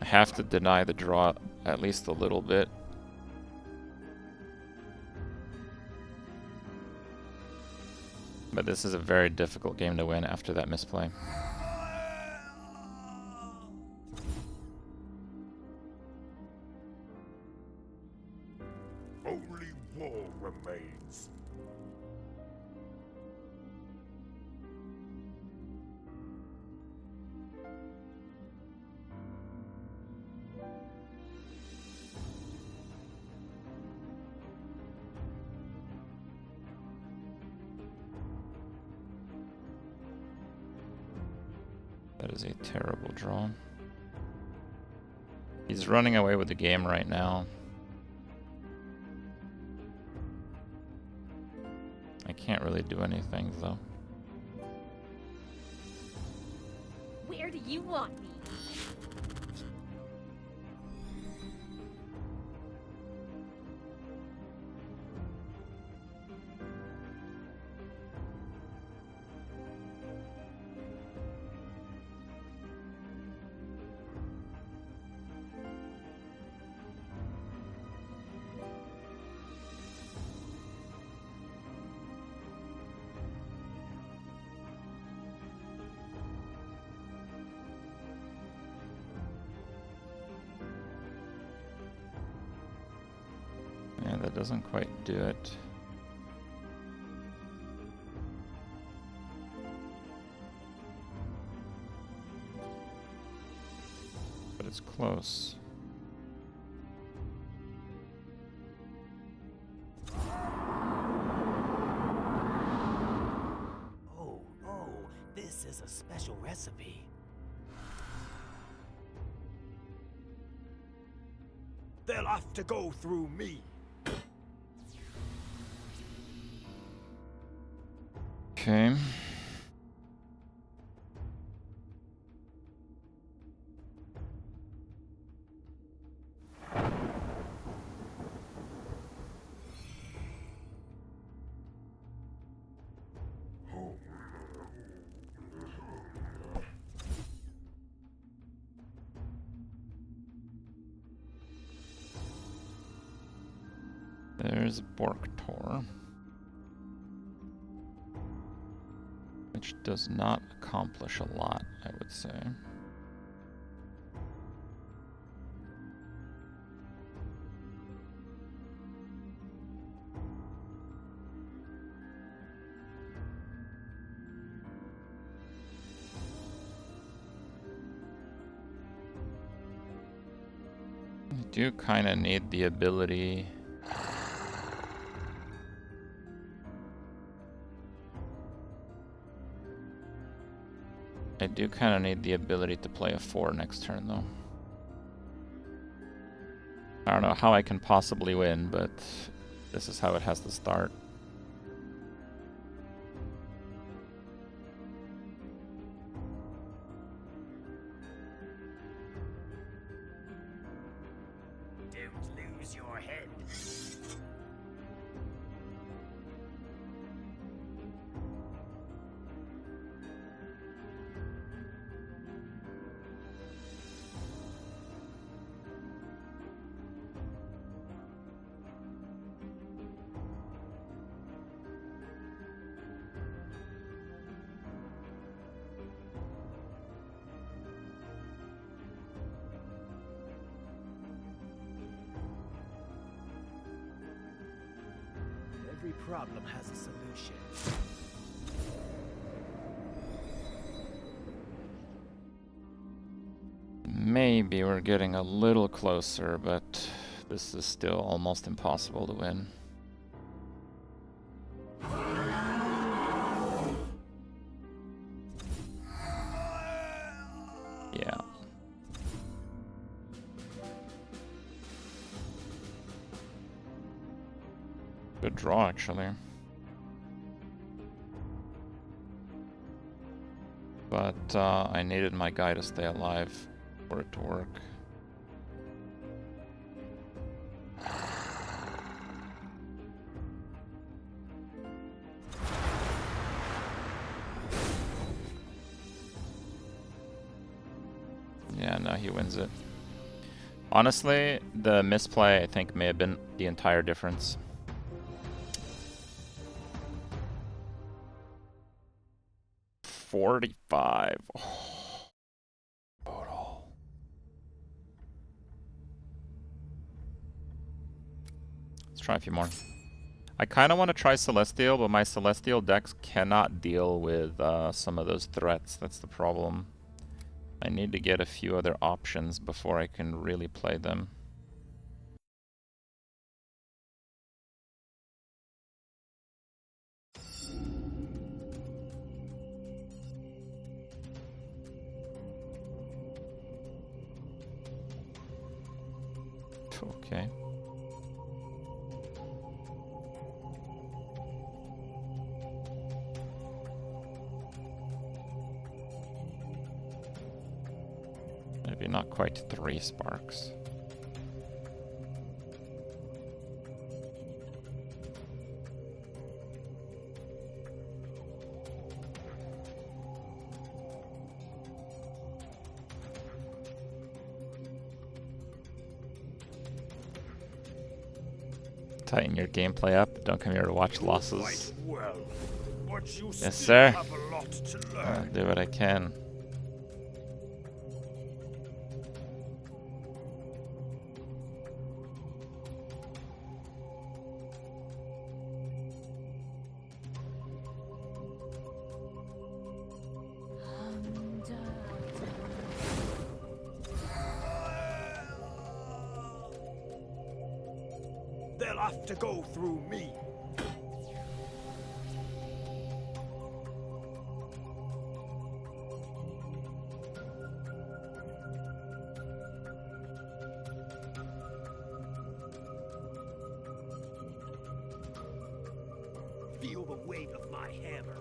I have to deny the draw at least a little bit. But this is a very difficult game to win after that misplay. Only war remains. That is a terrible draw. He's running away with the game right now. I can't really do anything though. Where do you want me? Yeah, that doesn't quite do it. But it's close. Oh, this is a special recipe. They'll have to go through me. Okay. There's Borktor, which does not accomplish a lot, I would say. do kind of need the ability. I do kind of need the ability to play a 4 next turn, though. I don't know how I can possibly win, but this is how it has to start. Don't lose your head. Every problem has a solution. Maybe we're getting a little closer, but this is still almost impossible to win. Yeah. Good draw, actually. But I needed my guy to stay alive for it to work. Yeah, no, he wins it. Honestly, the misplay I think may have been the entire difference. $45. Oh, total. Let's try a few more. I kind of want to try Celestial, but my Celestial decks cannot deal with some of those threats. That's the problem. I need to get a few other options before I can really play them. Okay. Maybe not quite 3 sparks. Tighten your gameplay up. Don't come here to watch losses. Quite well, but you Yes, still sir. have a lot to I'll learn. do what I can. They'll have to go through me. Feel the weight of my hammer.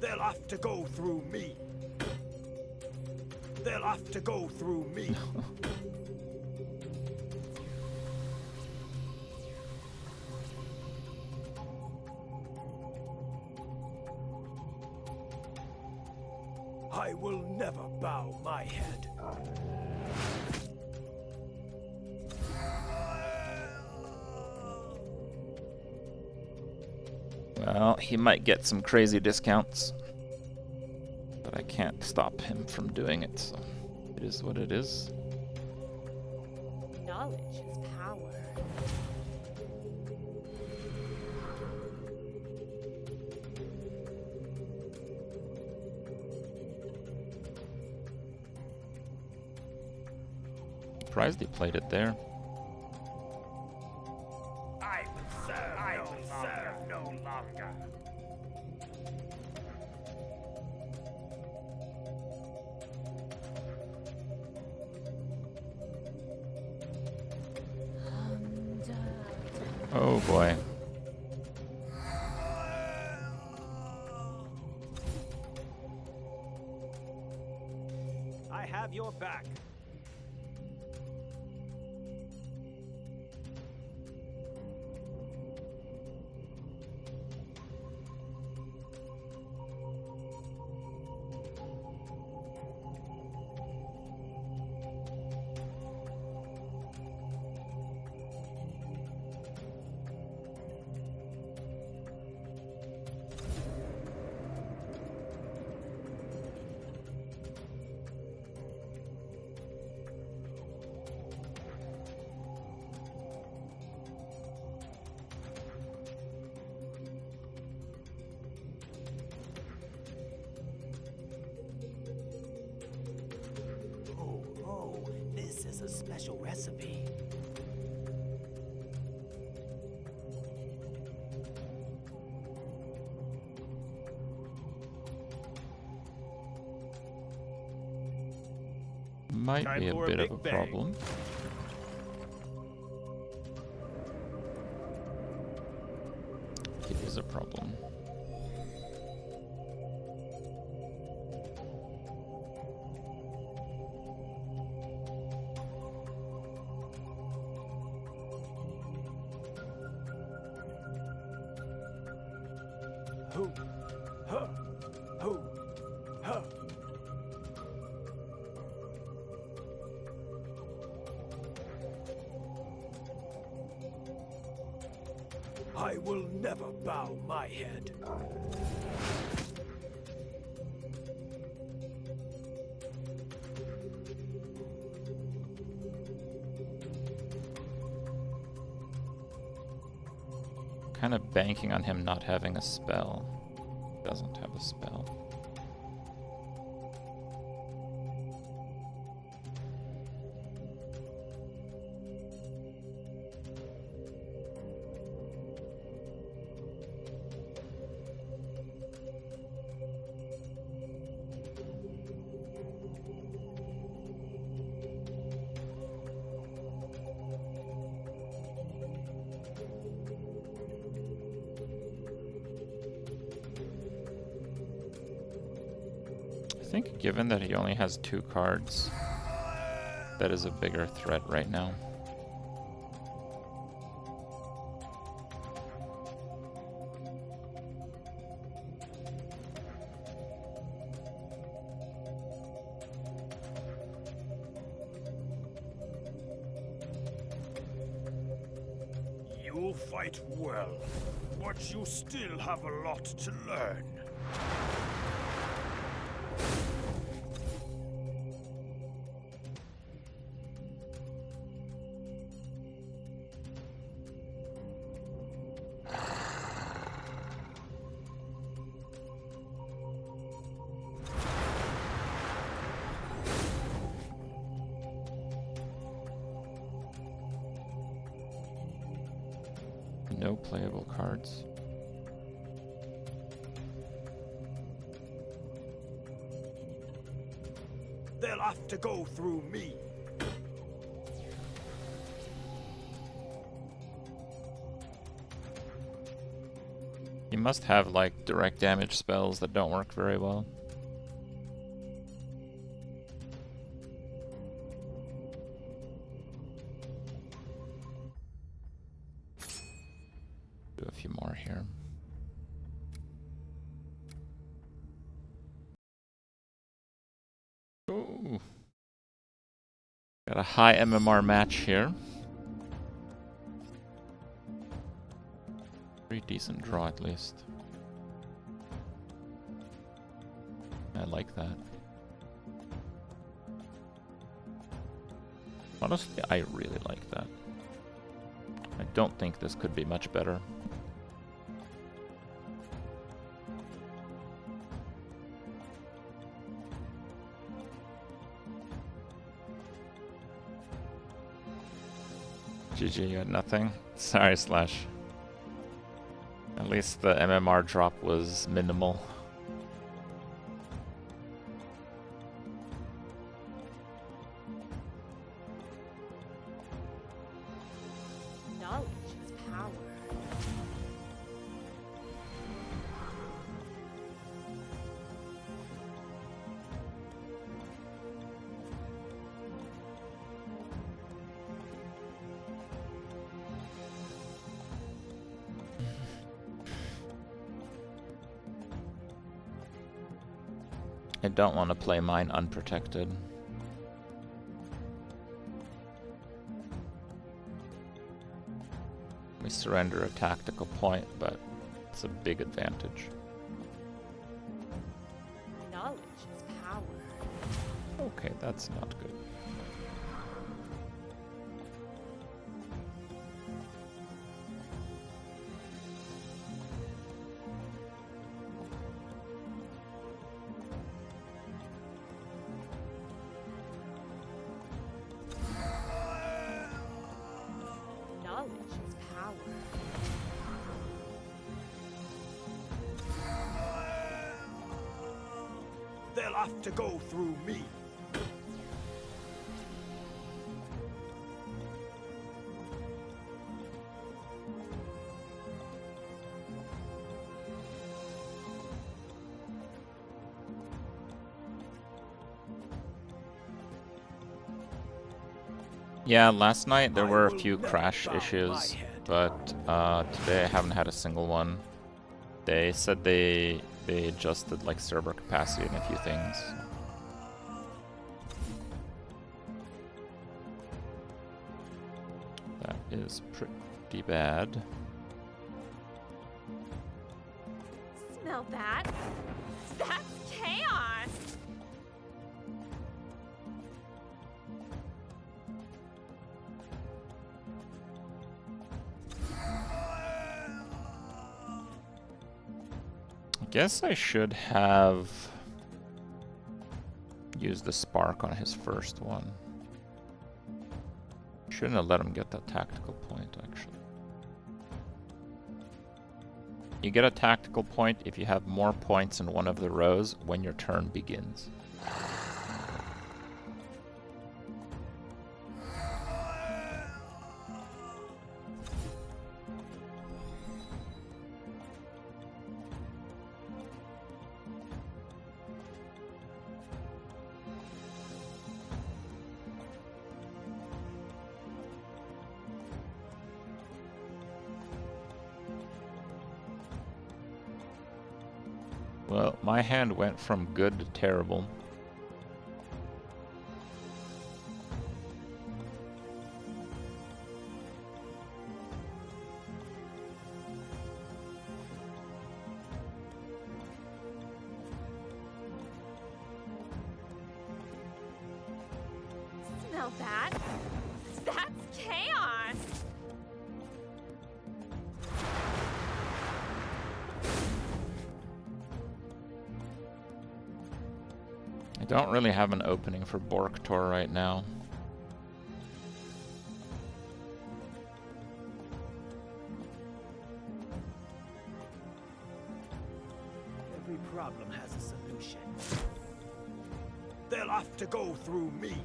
They'll have to go through me. They'll have to go through me. I will never bow my head. Well, he might get some crazy discounts, but I can't stop him from doing it, so it is what it is. Knowledge is power. Surprised he played it there. I will serve no longer. Oh boy. I have your back. Oh, this is a special recipe. Might Time be a for a bit of big a bang. problem. It is a problem. Who? Huh? Who? Huh? I will never bow my head. Kind of banking on him not having a spell. Doesn't have a spell. I think given that he only has 2 cards, that is a bigger threat right now. You fight well, but you still have a lot to learn. No playable cards. They'll have to go through me. He must have like direct damage spells that don't work very well. Do a few more here. Ooh. Got a high MMR match here. Pretty decent draw at least. I like that. Honestly, I really like that. I don't think this could be much better. GG, you had nothing? Sorry, Slash. At least the MMR drop was minimal. Knowledge is power. I don't want to play mine unprotected. We surrender a tactical point, but it's a big advantage. Knowledge is power. Okay, that's not good. Knowledge is power. They'll have to go through me. Yeah, last night there I were a will few never crash bow my issues, head. but today I haven't had a single one. They said they adjusted like server capacity and a few things. That is pretty bad. Smell that? That's chaos! I guess I should have used the spark on his first one. Shouldn't have let him get that tactical point, actually. You get a tactical point if you have more points in one of the rows when your turn begins. Well, my hand went from good to terrible. Smell that? That's chaos! I don't really have an opening for Borktor right now. Every problem has a solution. They'll have to go through me.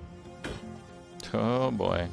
Oh boy.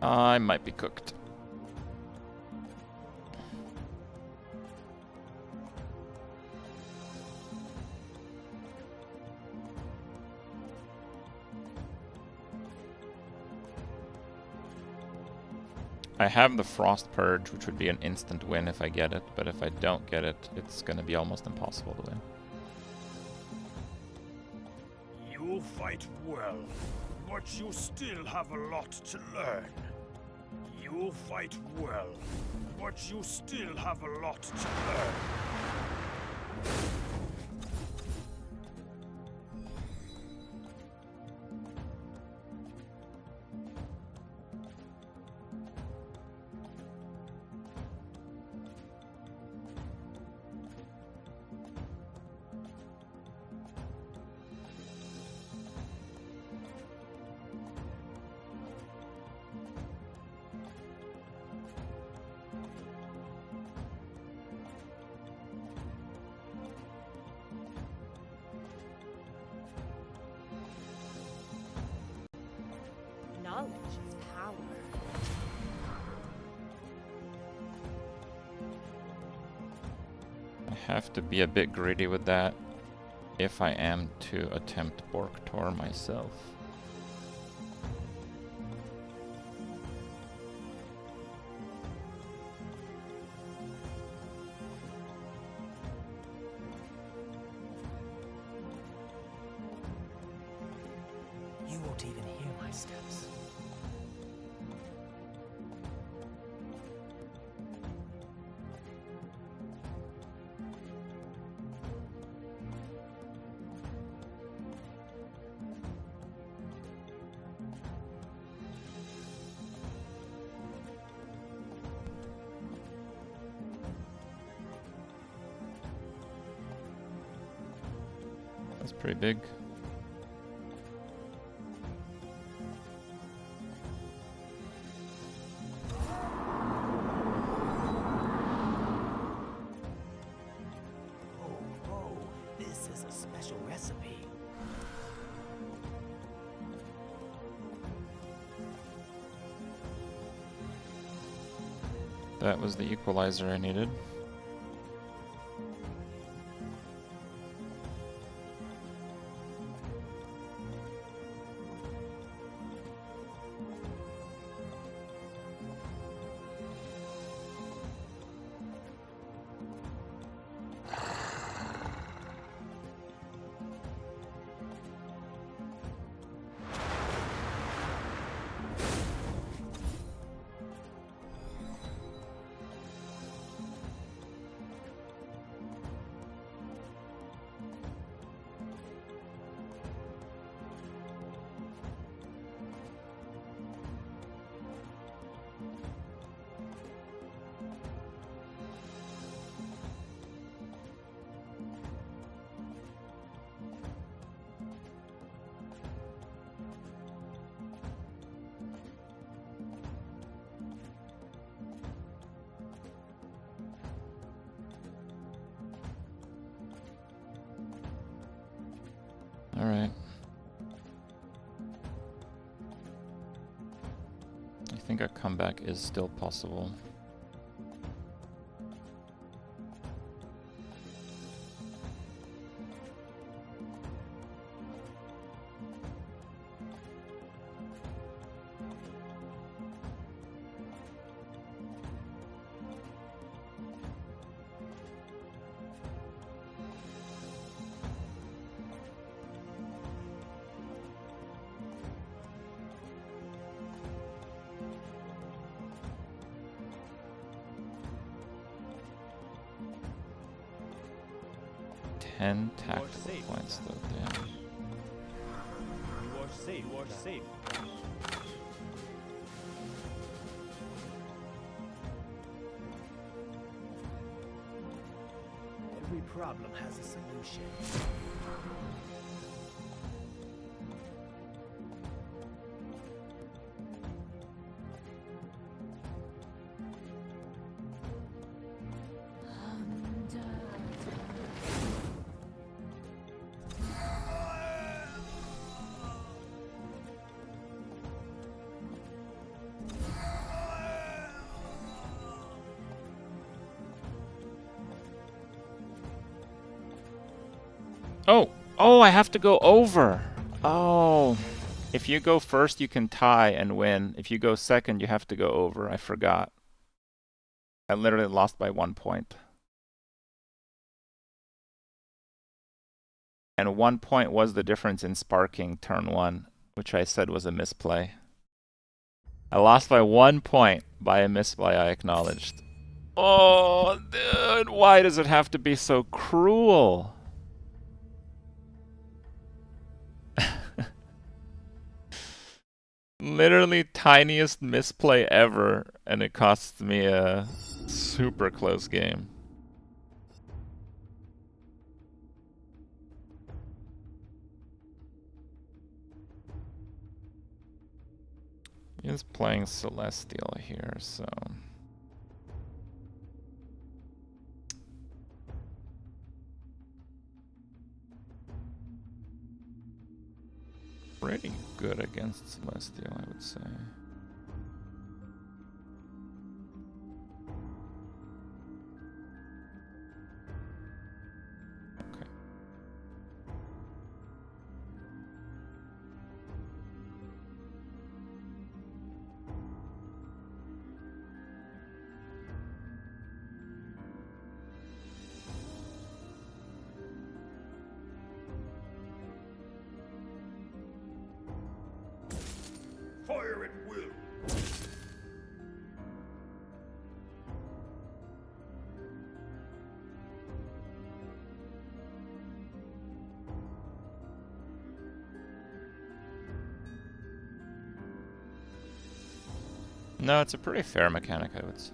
I might be cooked. I have the Frost Purge, which would be an instant win if I get it, but if I don't get it, it's gonna be almost impossible to win. You fight well, but you still have a lot to learn. You fight well, but you still have a lot to learn. Knowledge is power. I have to be a bit greedy with that if I am to attempt Borktor myself. You won't even hear my steps. That's pretty big. Oh, this is a special recipe. That was the equalizer I needed. Alright. I think a comeback is still possible. Ten tactical points though, damn. You are safe. You are safe. Every problem has a solution. Oh! Oh, I have to go over! Oh! If you go first, you can tie and win. If you go second, you have to go over. I forgot. I literally lost by 1 point. And 1 point was the difference in sparking turn 1, which I said was a misplay. I lost by 1 point by a misplay, I acknowledged. Oh, dude, why does it have to be so cruel? Literally tiniest misplay ever, and it costs me a super close game. He's playing Celestial here, so... pretty good against Celestial, I would say. Okay. Fire at will. No, it's a pretty fair mechanic, I would say.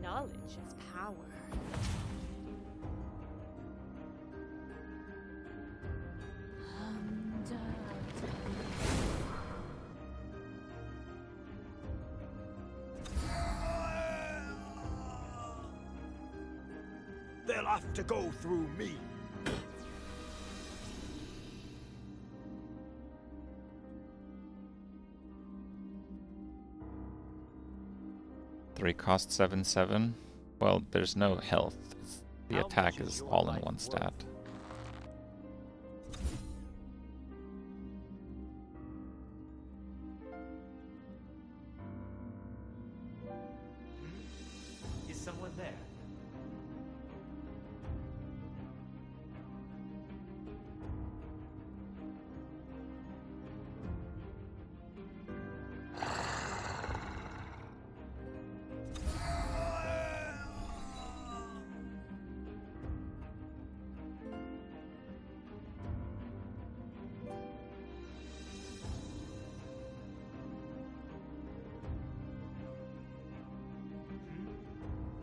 Knowledge is power. They'll have to go through me. Three cost 7/7. Well, there's no health. The attack is all in one stat. Is someone there?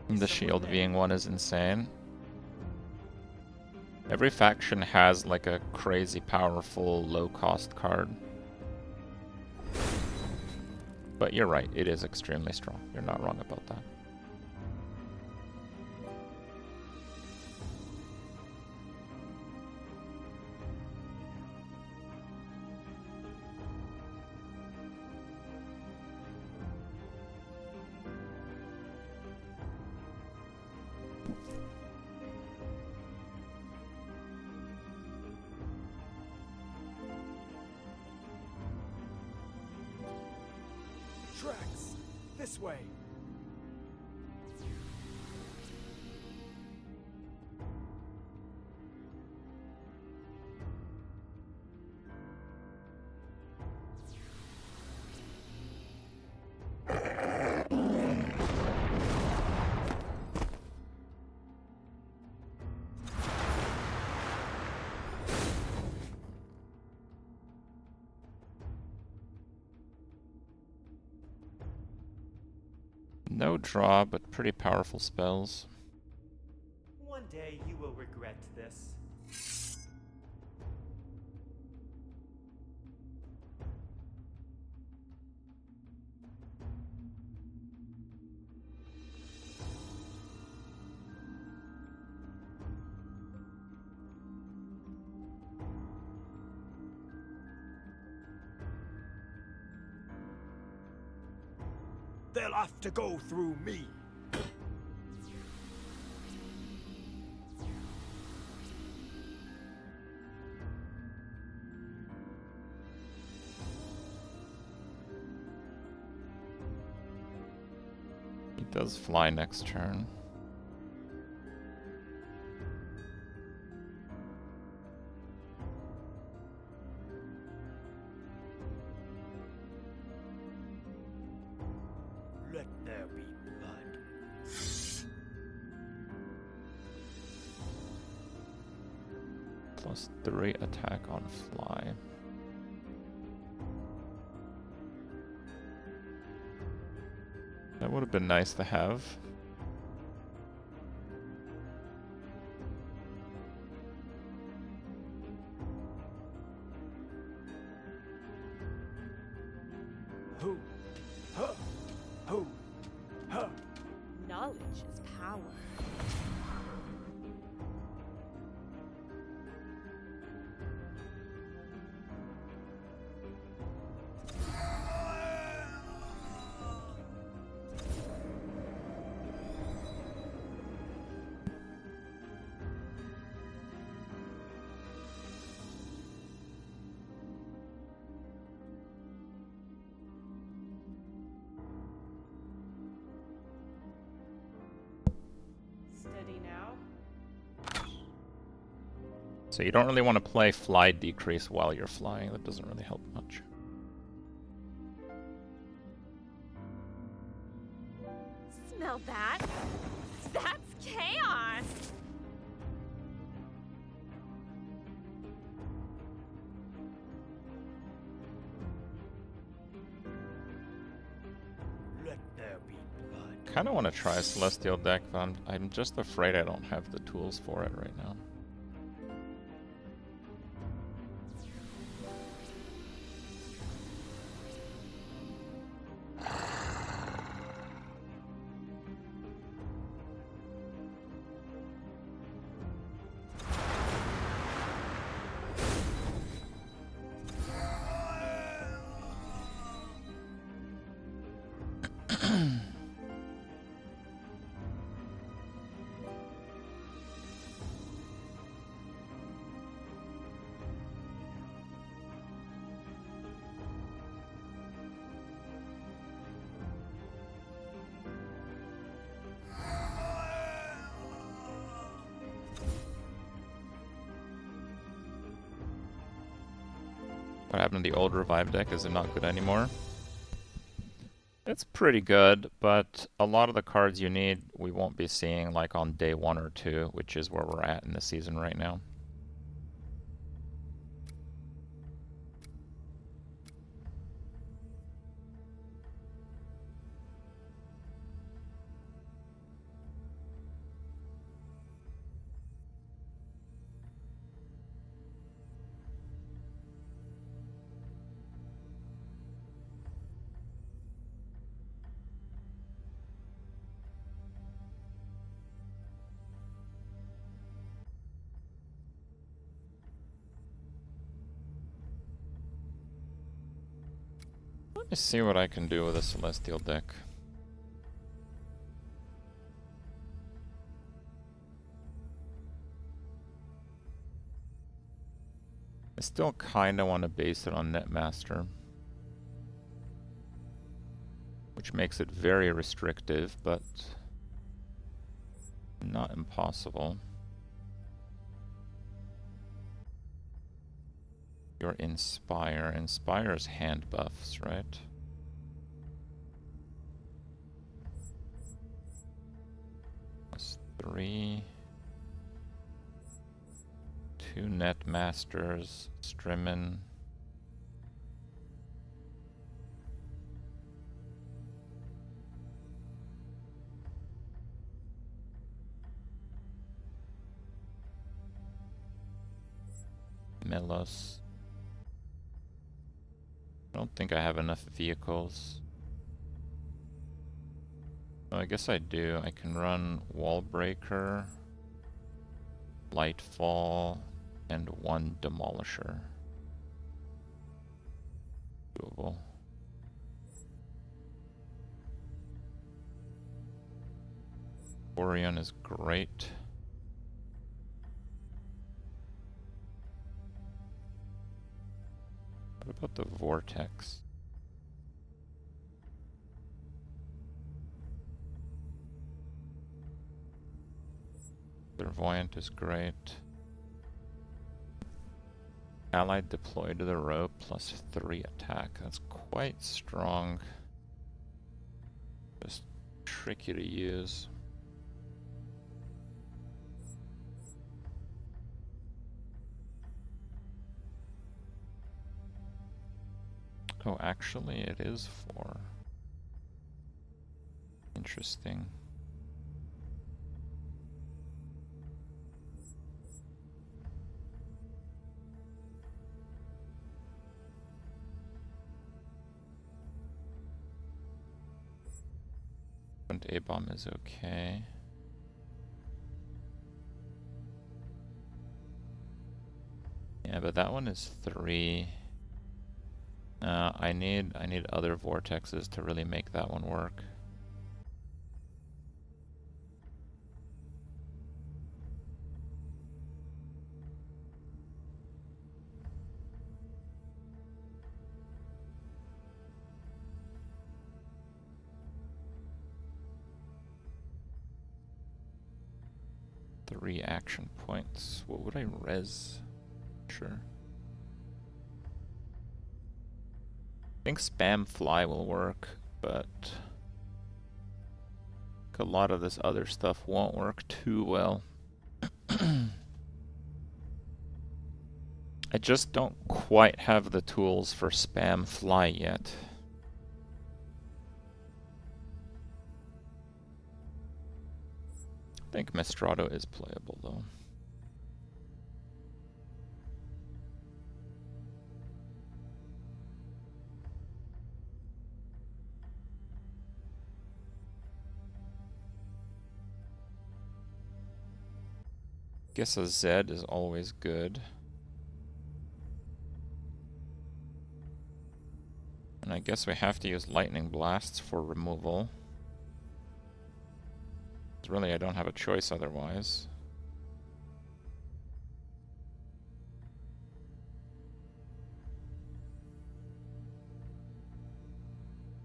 The shield being one is insane. Every faction has like a crazy powerful low cost card. But you're right, it is extremely strong. You're not wrong about that. Tracks. This way. No draw, but pretty powerful spells. One day you will regret this. They'll have to go through me. He does fly next turn. Let there be blood. +3 attack on fly. That would have been nice to have. Who? Huh? Who? Huh? Knowledge is power. Steady now. So you don't really want to play fly decrease while you're flying. That doesn't really help much. Smell that? That's chaos! Let there be blood. Kind of want to try a Celestial deck, but I'm just afraid I don't have the tools for it right now. What happened to the old revive deck? Is it not good anymore? It's pretty good, but a lot of the cards you need we won't be seeing like on day 1 or 2, which is where we're at in the season right now. Let me see what I can do with a Celestial deck. I still kinda want to base it on Netmaster, which makes it very restrictive, but not impossible. Your Inspire. Inspire's hand buffs, right? +3. 2 Netmasters. Strimmin. Melos. I don't think I have enough vehicles. Oh, I guess I do. I can run Wall Breaker, Lightfall, and 1 Demolisher. Doable. Kripparian is great. What about the Vortex? Clairvoyant is great. Allied deployed to the rope plus 3 attack. That's quite strong. Just tricky to use. Oh, actually it is 4. Interesting. And A-bomb is okay. Yeah, but that one is 3. I need other vortexes to really make that one work. Three action points. What would I res? Sure. I think spam fly will work, but a lot of this other stuff won't work too well. I just don't quite have the tools for spam fly yet. I think Mestrato is playable though. Guess a Z is always good. And I guess we have to use lightning blasts for removal. Really, I don't have a choice otherwise.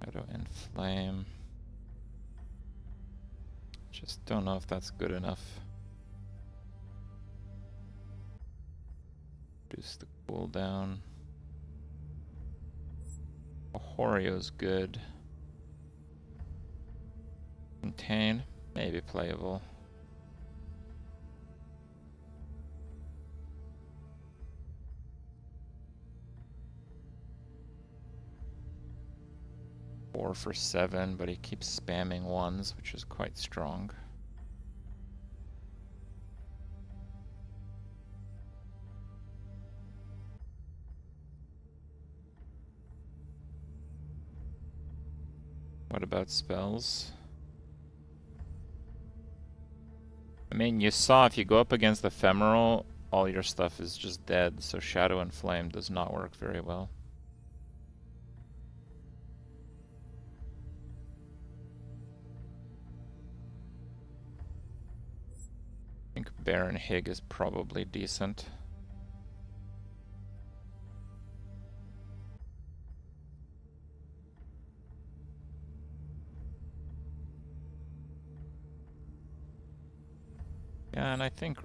Auto inflame. Just don't know if that's good enough. Reduce the cooldown. Horio's good. Contain, maybe playable. Four for 7, but he keeps spamming 1s, which is quite strong. What about spells? I mean, you saw if you go up against Ephemeral, all your stuff is just dead, so Shadow and Flame does not work very well. I think Baron Hig is probably decent. Yeah, and I think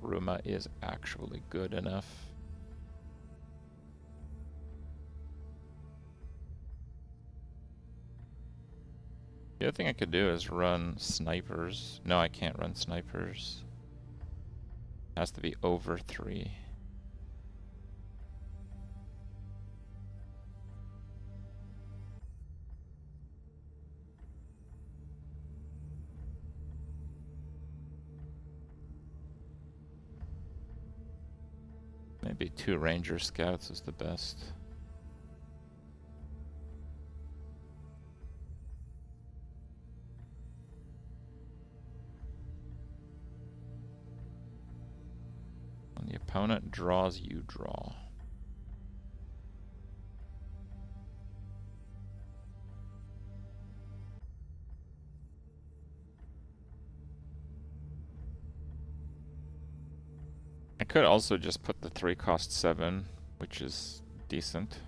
Ruma is actually good enough. The other thing I could do is run snipers. No, I can't run snipers. It has to be over 3. Maybe 2 Ranger Scouts is the best. When the opponent draws, you draw. could also just put the 3 cost 7, which is decent.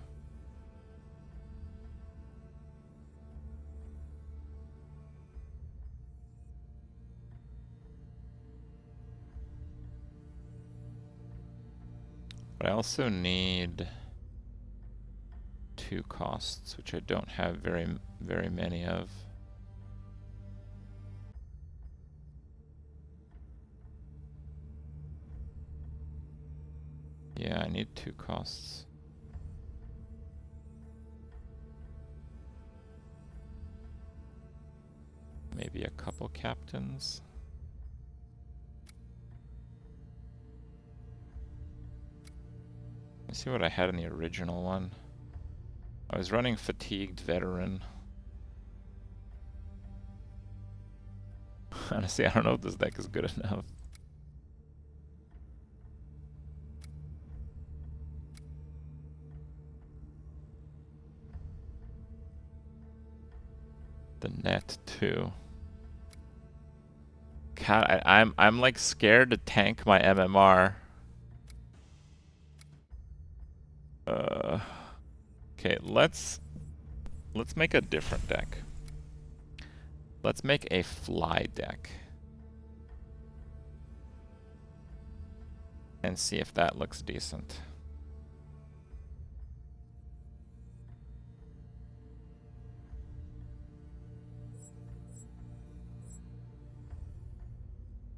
But I also need 2 costs, which I don't have very many of. Yeah, I need 2 costs. Maybe a couple captains. Let's see what I had in the original one. I was running Fatigued Veteran. Honestly, I don't know if this deck is good enough. The net too. God, I'm like scared to tank my MMR. Okay, let's make a different deck. Let's make a fly deck. And see if that looks decent.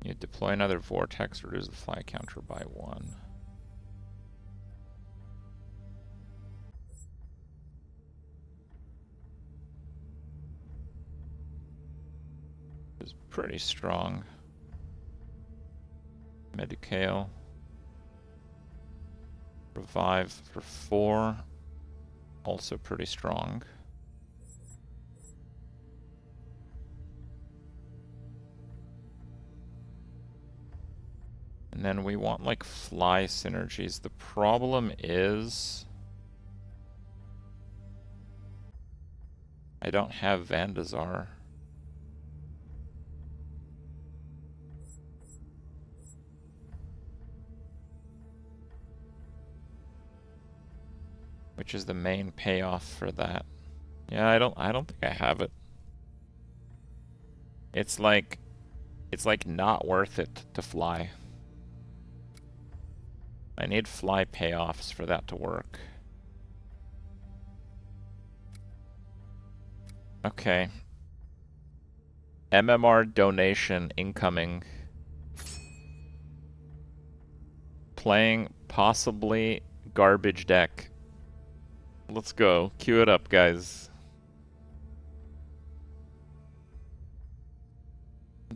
You deploy another vortex, reduce the fly counter by 1. Is pretty strong. Medicale. Revive for 4. Also pretty strong. And then we want like fly synergies. The problem is I don't have Vandazar. Which is the main payoff for that. Yeah, I don't think I have it. It's like not worth it to fly. I need fly payoffs for that to work. Okay. MMR donation incoming. Playing possibly garbage deck. Let's go. Cue it up, guys.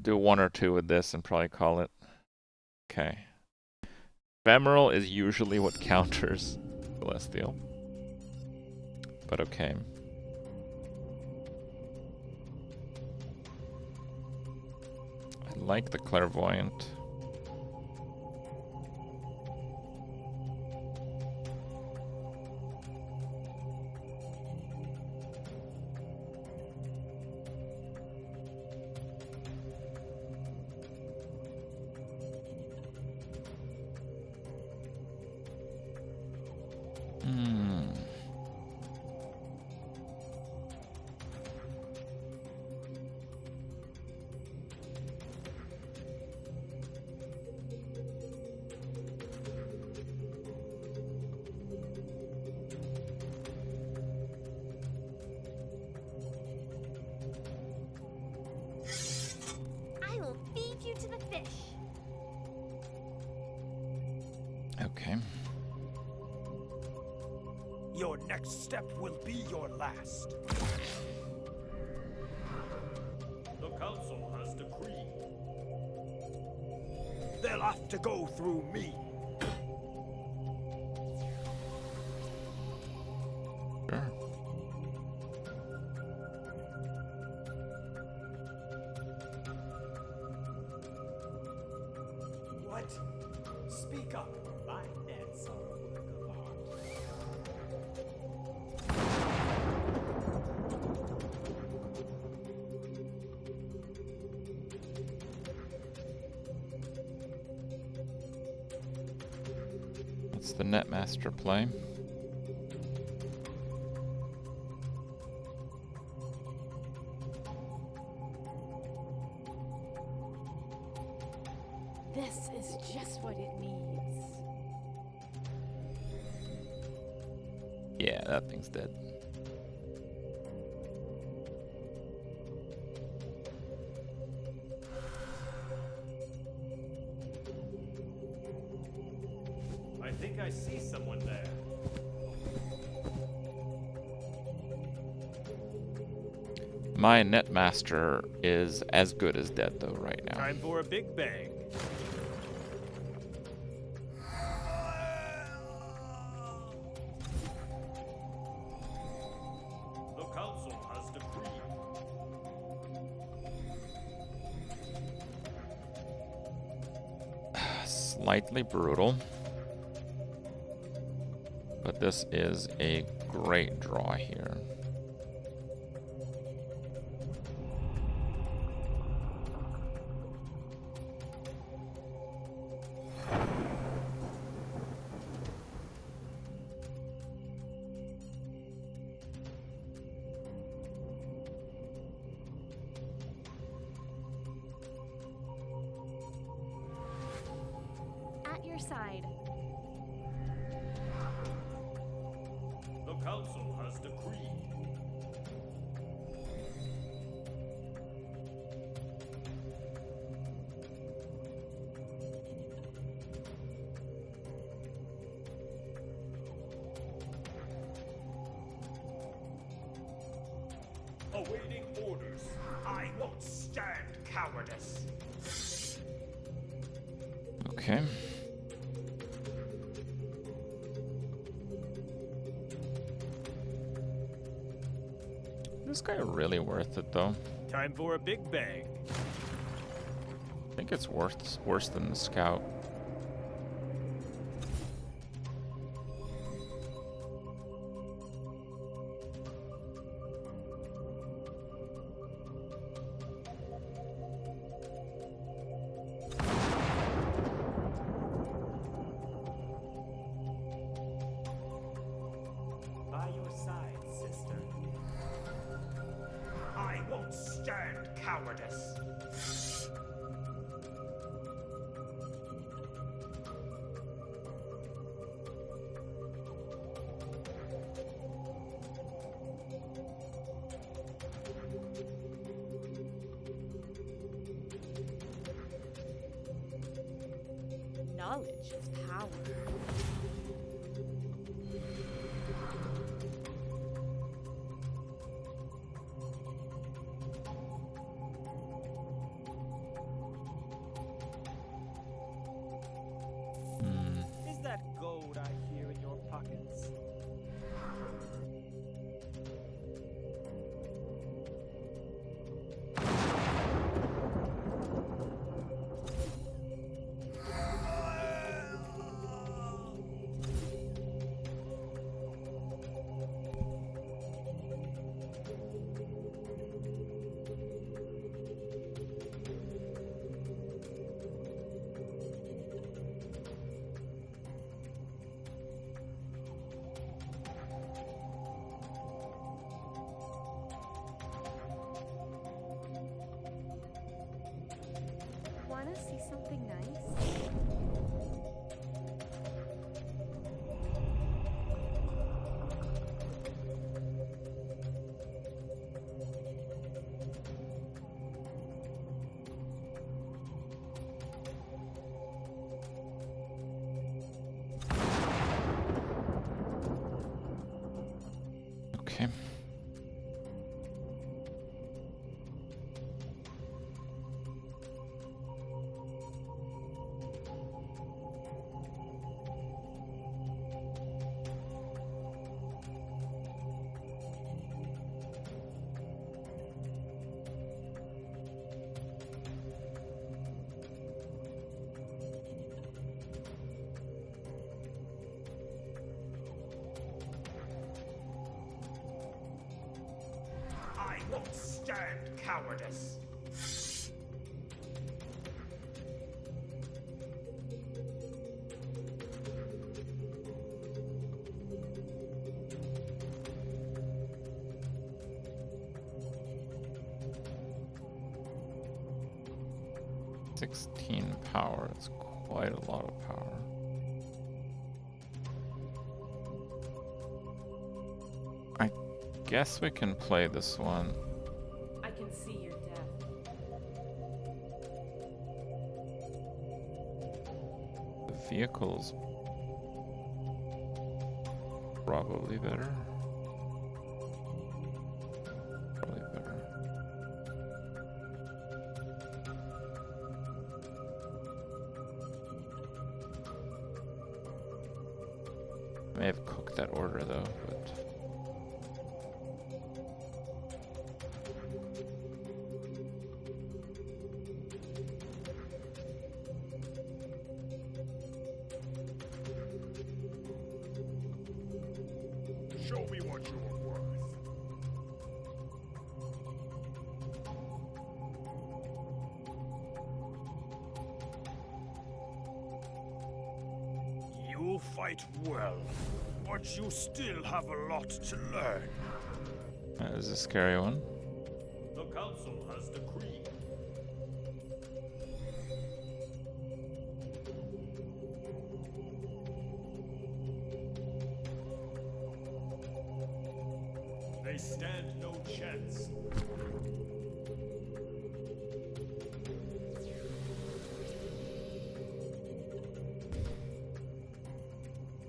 Do 1 or 2 with this and probably call it. Okay. Ephemeral is usually what counters Celestial. But okay. I like the Clairvoyant. Okay. Your next step will be your last. The council has decreed. They'll have to go through me. Sure. What? Speak up. My nets are a work of art. What's the Netmaster play? This is just what it needs. Yeah, that thing's dead. I think I see someone there. My Netmaster is as good as dead though right now. Time for a big bang. The council has decreed. Slightly brutal. But this is a great draw here. At your side. The council has decreed. Awaiting orders. I won't stand cowardice. Okay. This guy really worth it though. Time for a big bang. I think it's worse than the scout. By your side, sister. I won't stand cowardice. Knowledge is power. Is that gold I hear in your pockets? Wanna see something nice? Okay. I won't stand cowardice. 16 power. It's quite a lot of power. I guess we can play this one. I can see your death. The vehicle's probably better. Probably better. I may have cooked that order though, but Show me what you are worth. You fight well, but you still have a lot to learn. that is a scary one. The council has decreed. They stand no chance.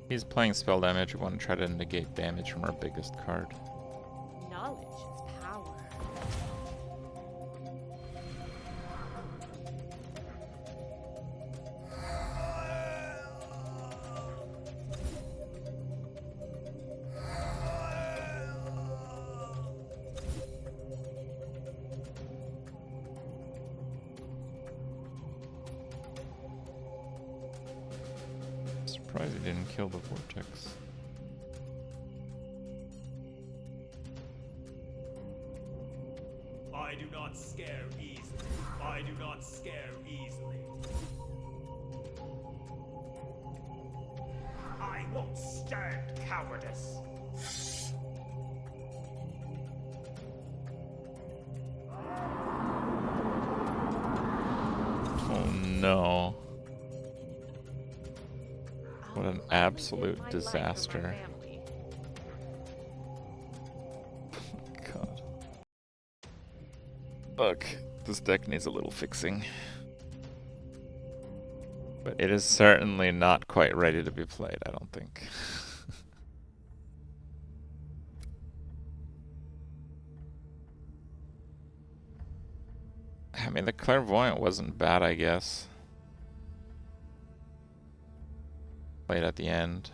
He's playing spell damage. We want to try to negate damage from our biggest card. Knowledge is power. Surprised he didn't kill the vortex. I do not scare easily. I do not scare easily. I won't stand cowardice. Oh no. I'll What an gladly absolute give my life for my disaster. family. God. Look, this deck needs a little fixing. But it is certainly not quite ready to be played, I don't think. I mean, the clairvoyant wasn't bad, I guess. Played at the end.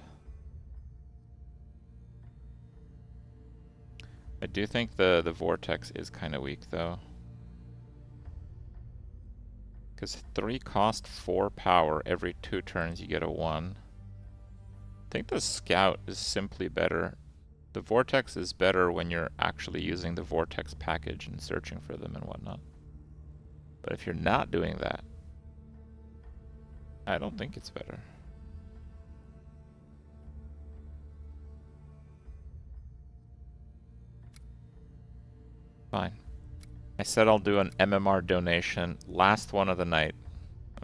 I do think the vortex is kind of weak though. Because 3 cost 4 power, every 2 turns you get a 1. I think the scout is simply better. The vortex is better when you're actually using the vortex package and searching for them and whatnot. But if you're not doing that, I don't think it's better. Fine. I said I'll do an MMR donation. Last one of the night.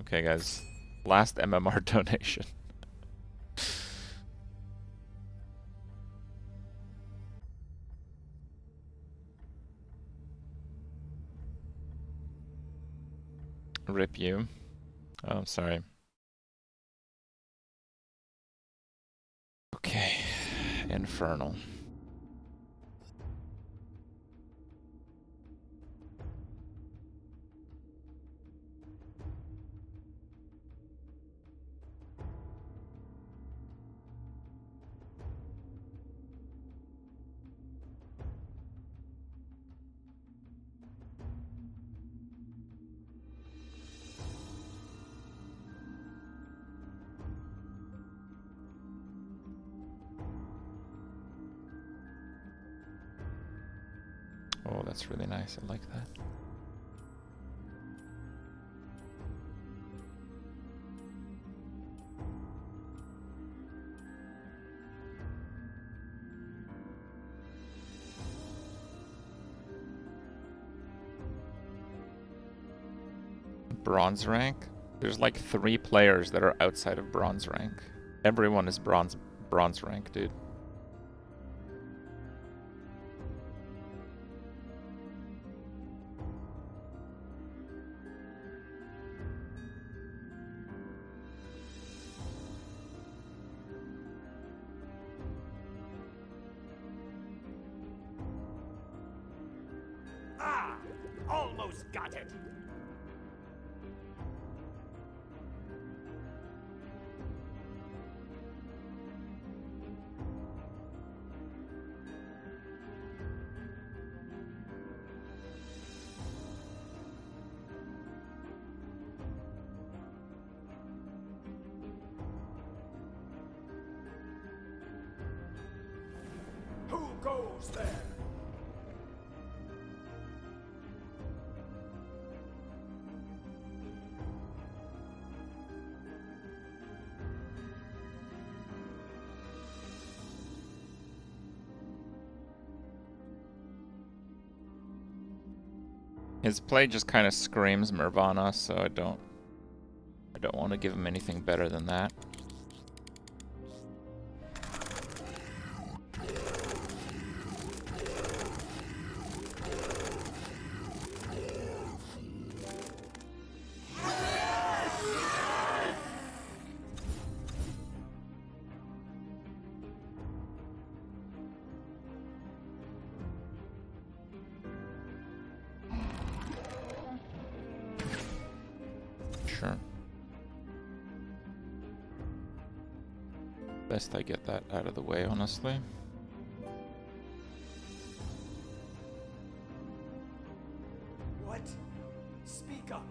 Okay, guys. Last MMR donation. Rip you. Oh, sorry. Okay. Infernal. Oh, that's really nice. I like that. bronze rank? There's like 3 players that are outside of bronze rank. Everyone is bronze rank, dude. Ah! Almost got it! Who goes there? His play just kind of screams Nirvana, so I don't want to give him anything better than that. Sure. Best I get that out of the way, honestly. What? Speak up.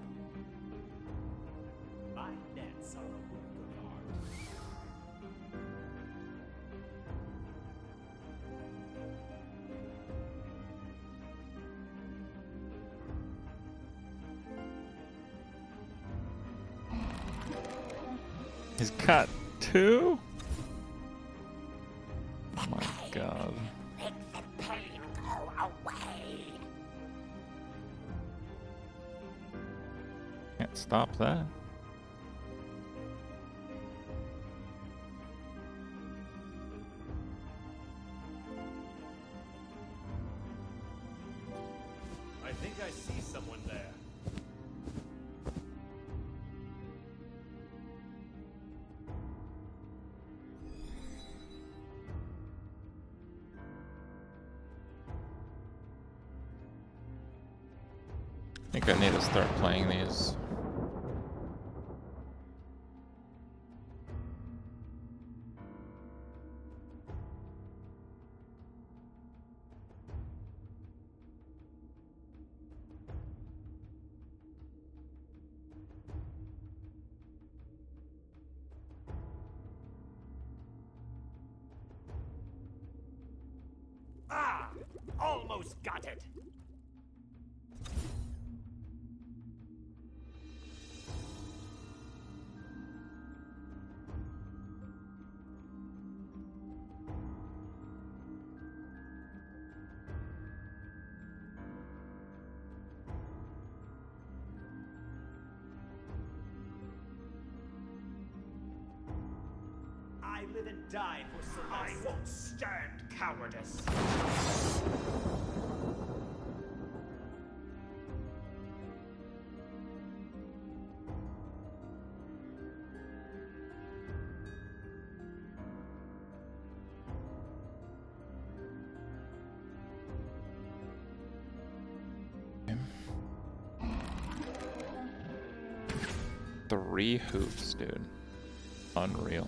My nets are a work of art. He's got 2? Oh my god. Make the pain go away. Can't stop that. I think I see someone there. I think I need to start playing these. Ah! Almost got it! I live and die for I Celeste. won't stand cowardice! Three hoofs, dude. Unreal.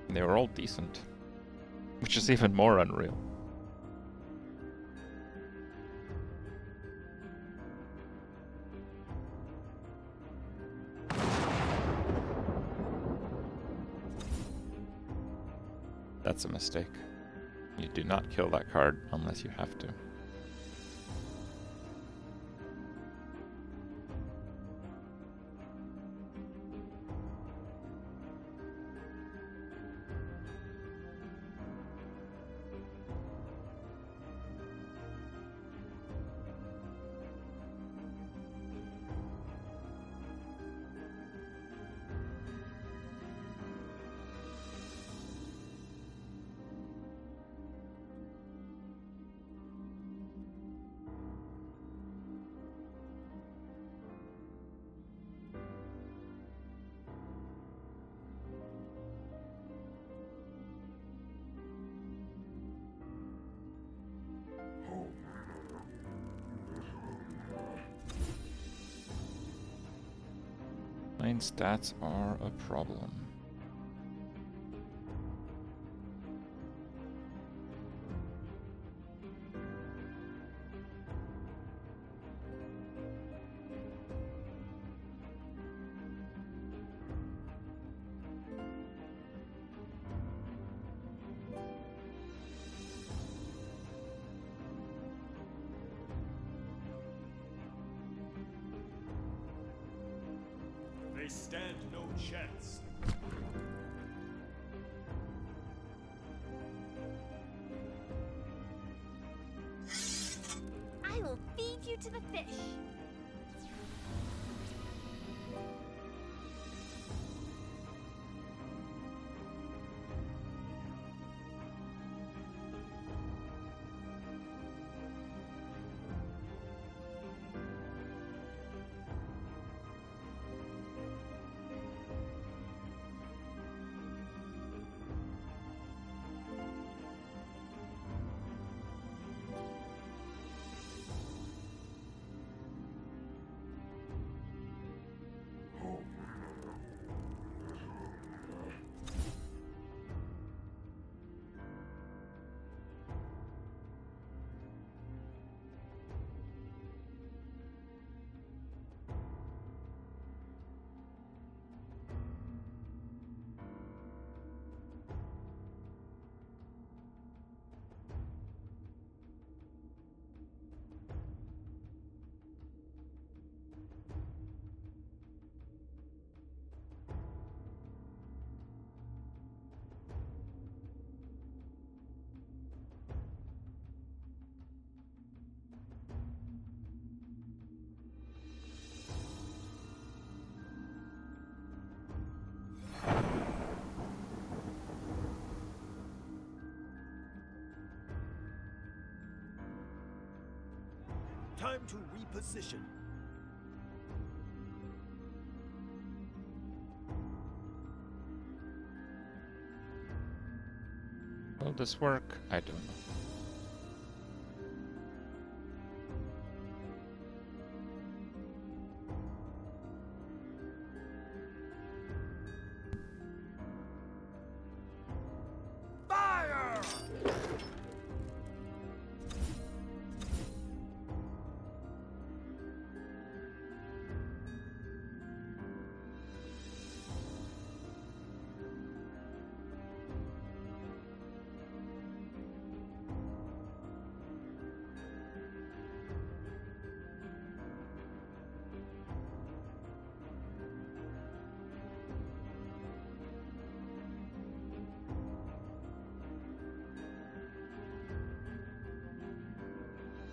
And they were all decent. Which is even more unreal. That's a mistake. You do not kill that card unless you have to. Playing stats are a problem. They stand no chance. I will feed you to the fish. Time to reposition. Will this work? I don't know. Fire!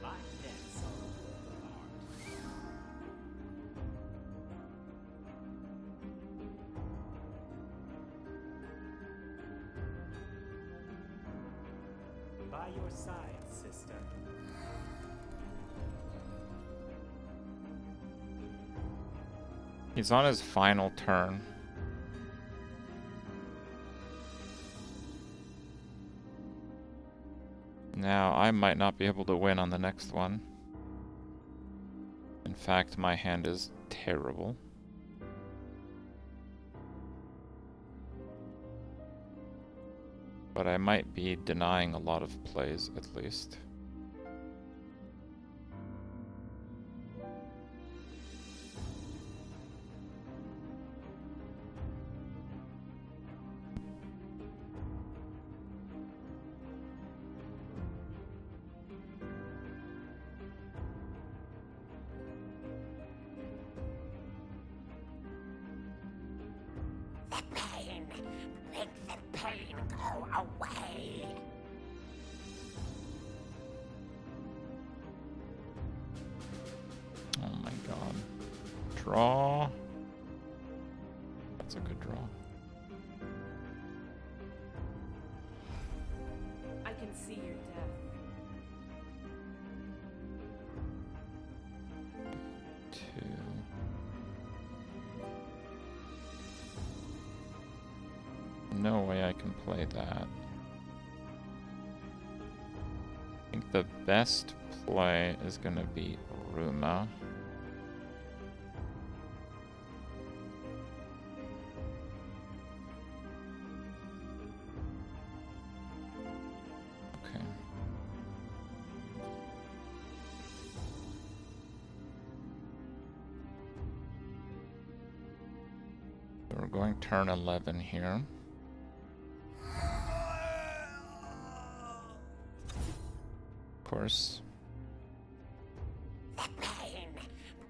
My nets are a work of art. By your side, sister. He's on his final turn. Now, I might not be able to win on the next one. In fact, my hand is terrible. But I might be denying a lot of plays, at least. The pain. Make the pain go away. Oh my god. Draw. That's a good draw. I can see your death. Two. No way I can play that. I think the best play is gonna be Ruma. we're going turn 11 here. Of course. The pain.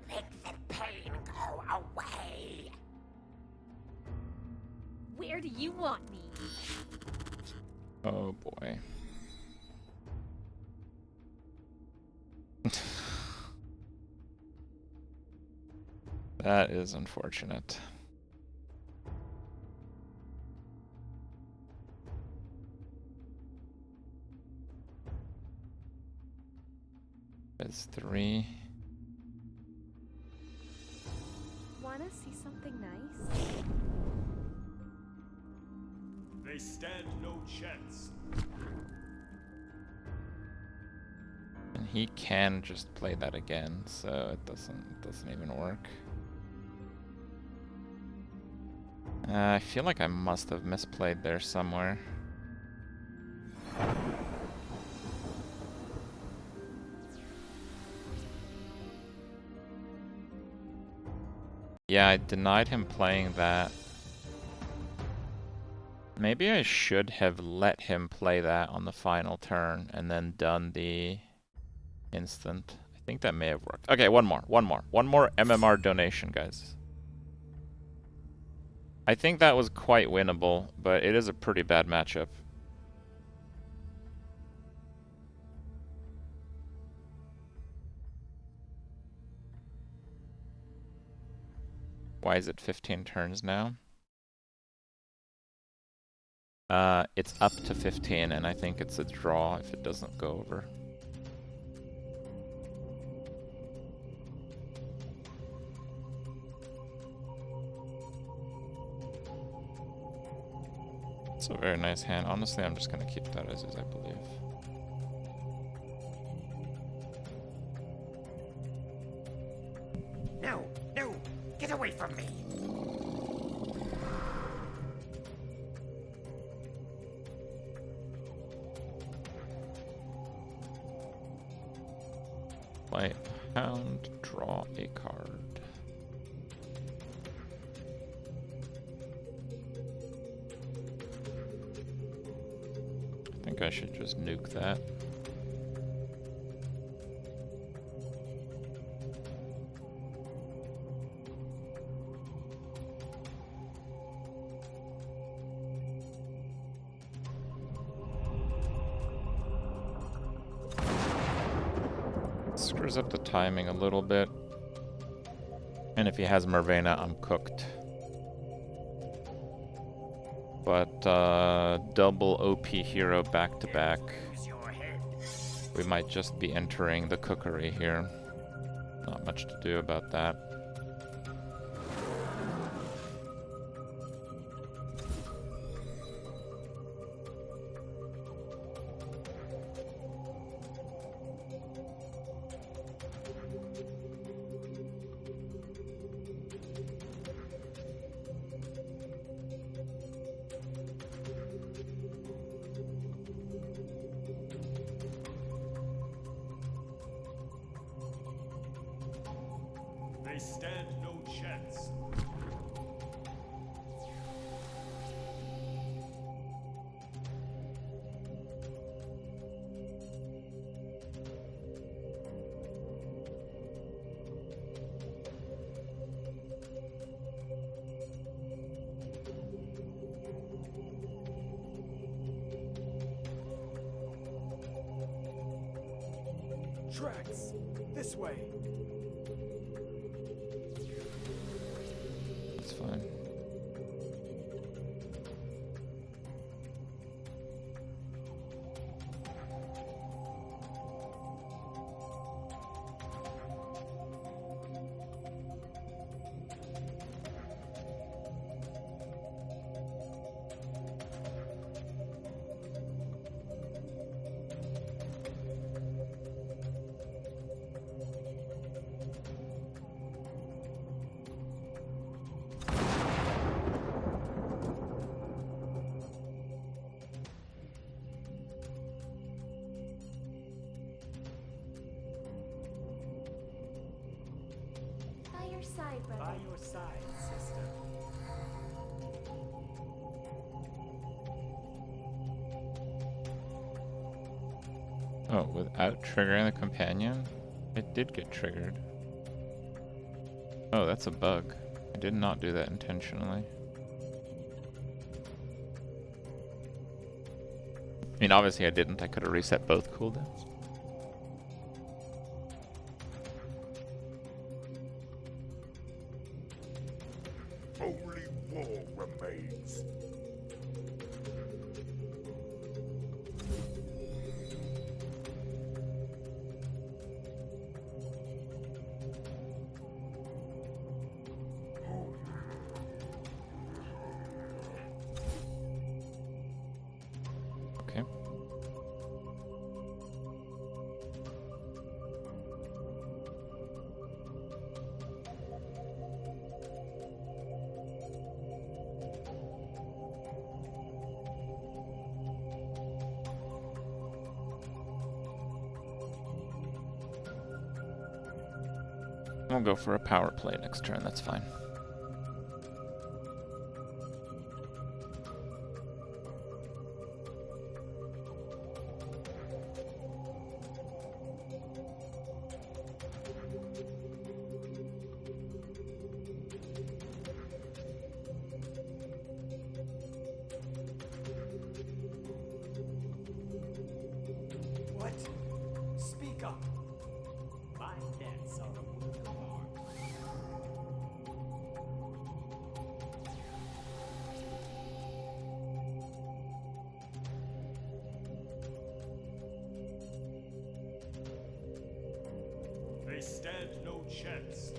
Make the pain go away. Where do you want me? Oh boy. That is unfortunate. That's 3. Wanna see something nice? They stand no chance. And he can just play that again, so it doesn't even work. I feel like I must have misplayed there somewhere. Yeah, I denied him playing that. Maybe I should have let him play that on the final turn and then done the instant. I think that may have worked. Okay, one more MMR donation, guys. I think that was quite winnable, but it is a pretty bad matchup. Why is it 15 turns now? It's up to 15, and I think it's a draw if it doesn't go over. It's a very nice hand. Honestly, I'm just gonna keep that as is, I believe. No, no, get away from me. Play hound, draw a card. I think I should just nuke that. Screws up the timing a little bit. And if he has Mervena, I'm cooked. But double OP hero back to back. We might just be entering the cookery here. Not much to do about that. They stand no chance. Tracks! This way! It's fine. By your side, brother. By your side, sister. Oh, without triggering the companion? It did get triggered. Oh, that's a bug. I did not do that intentionally. I mean, obviously I didn't. I could have reset both cooldowns. Only war remains. Okay. We'll go for a power play next turn, that's fine. What? Speak up. My nets are a work of art. They stand no chance.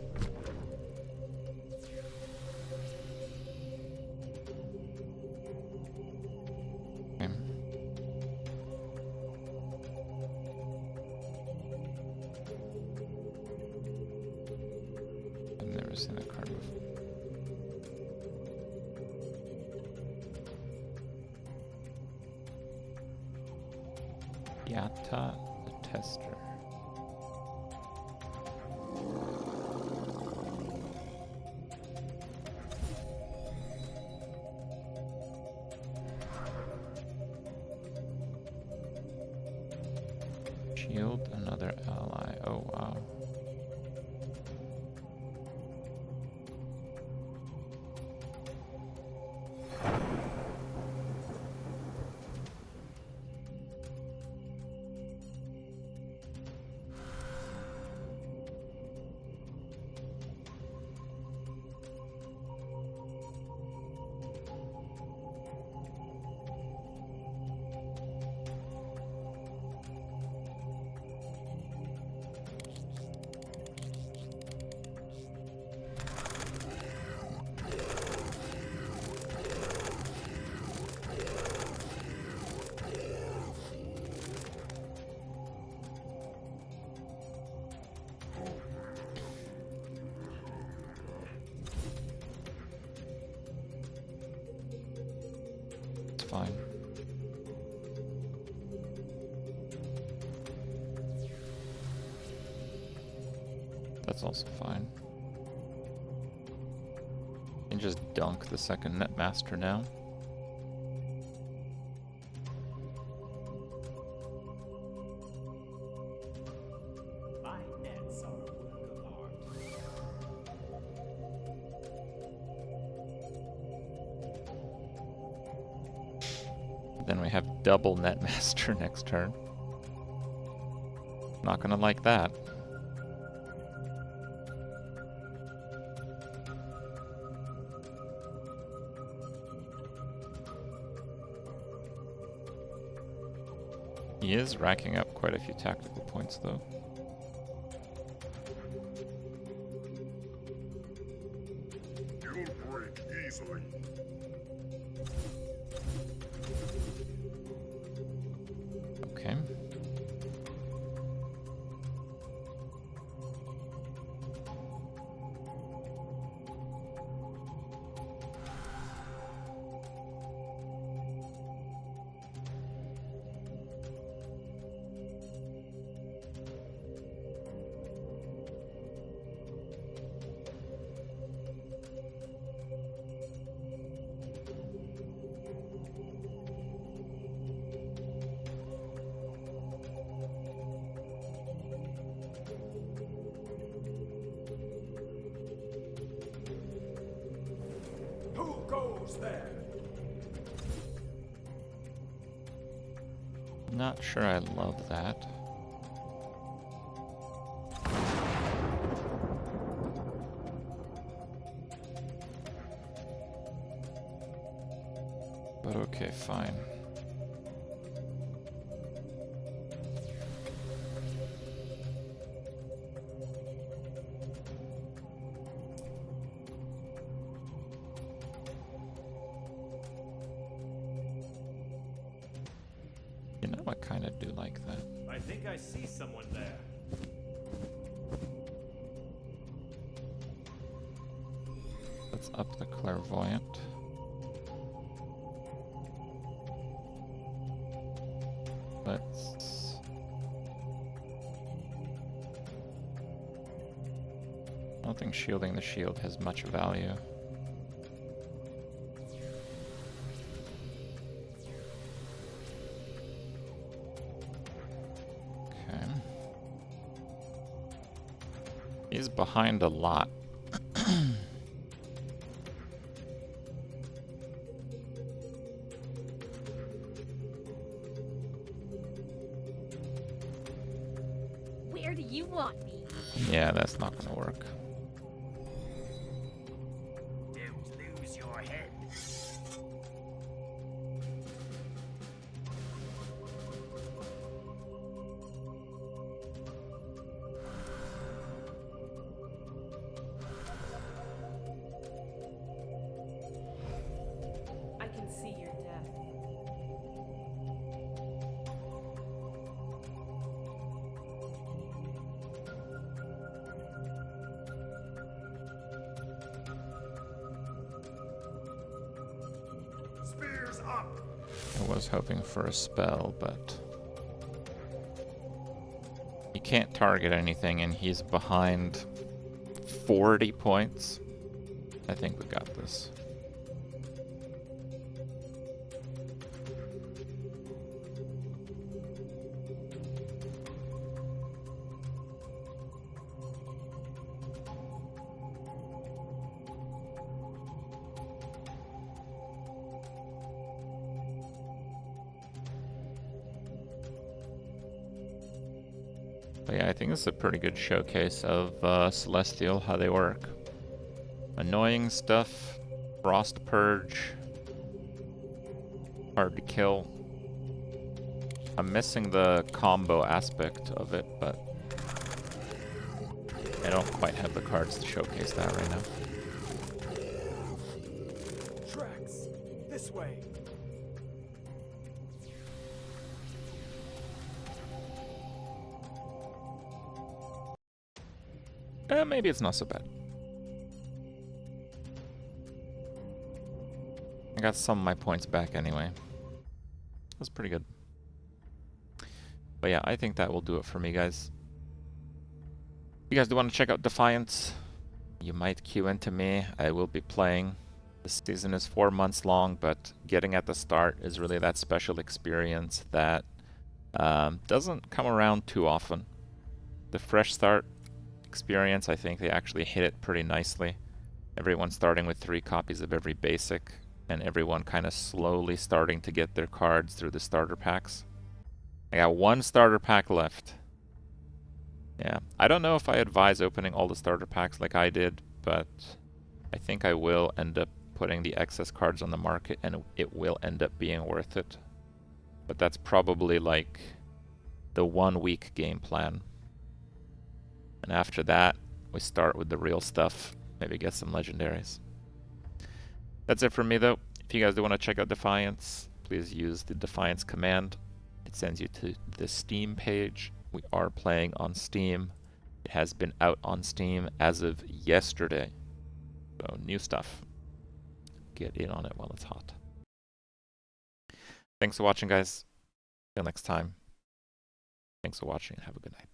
Okay. I've never seen that card before. Yatta the Tester. Shield another ally. Oh wow. It's fine. That's also fine. And just dunk the second Netmaster down. My nets are a work of art. Then we have double Netmaster next turn. Not gonna like that. He is racking up quite a few tactical points though. You'll break easily. Okay. goes there. Not sure I love that. But okay, fine. You know, I kind of do like that. I think I see someone there. Let's up the clairvoyant. Let's... I don't think shielding the shield has much value. Okay. He's behind a lot. Where do you want me? Yeah, that's not gonna work. Don't lose your head. I can see your death. Spears up! I was hoping for a spell, but... He can't target anything and he's behind 40 points. I think we got this. But yeah, I think this is a pretty good showcase of Celestial, how they work. Annoying stuff, Frost Purge, hard to kill. I'm missing the combo aspect of it, but I don't quite have the cards to showcase that right now. Tracks. This way. Maybe it's not so bad. I got some of my points back anyway. That's pretty good. But yeah, I think that will do it for me, guys. If you guys do want to check out Dfiance, you might queue into me. I will be playing. This season is 4 months long, but getting at the start is really that special experience that doesn't come around too often. The fresh start experience, I think they actually hit it pretty nicely. Everyone starting with 3 copies of every basic, and everyone kind of slowly starting to get their cards through the starter packs. I got 1 starter pack left. Yeah, I don't know if I advise opening all the starter packs like I did, but I think I will end up putting the excess cards on the market, and it will end up being worth it. But that's probably like the 1 week game plan. And after that, we start with the real stuff. Maybe get some legendaries. That's it for me, though. If you guys do want to check out Dfiance, please use the Dfiance command. It sends you to the Steam page. We are playing on Steam. It has been out on Steam as of yesterday. So, new stuff. Get in on it while it's hot. Thanks for watching, guys. Till next time. Thanks for watching and have a good night.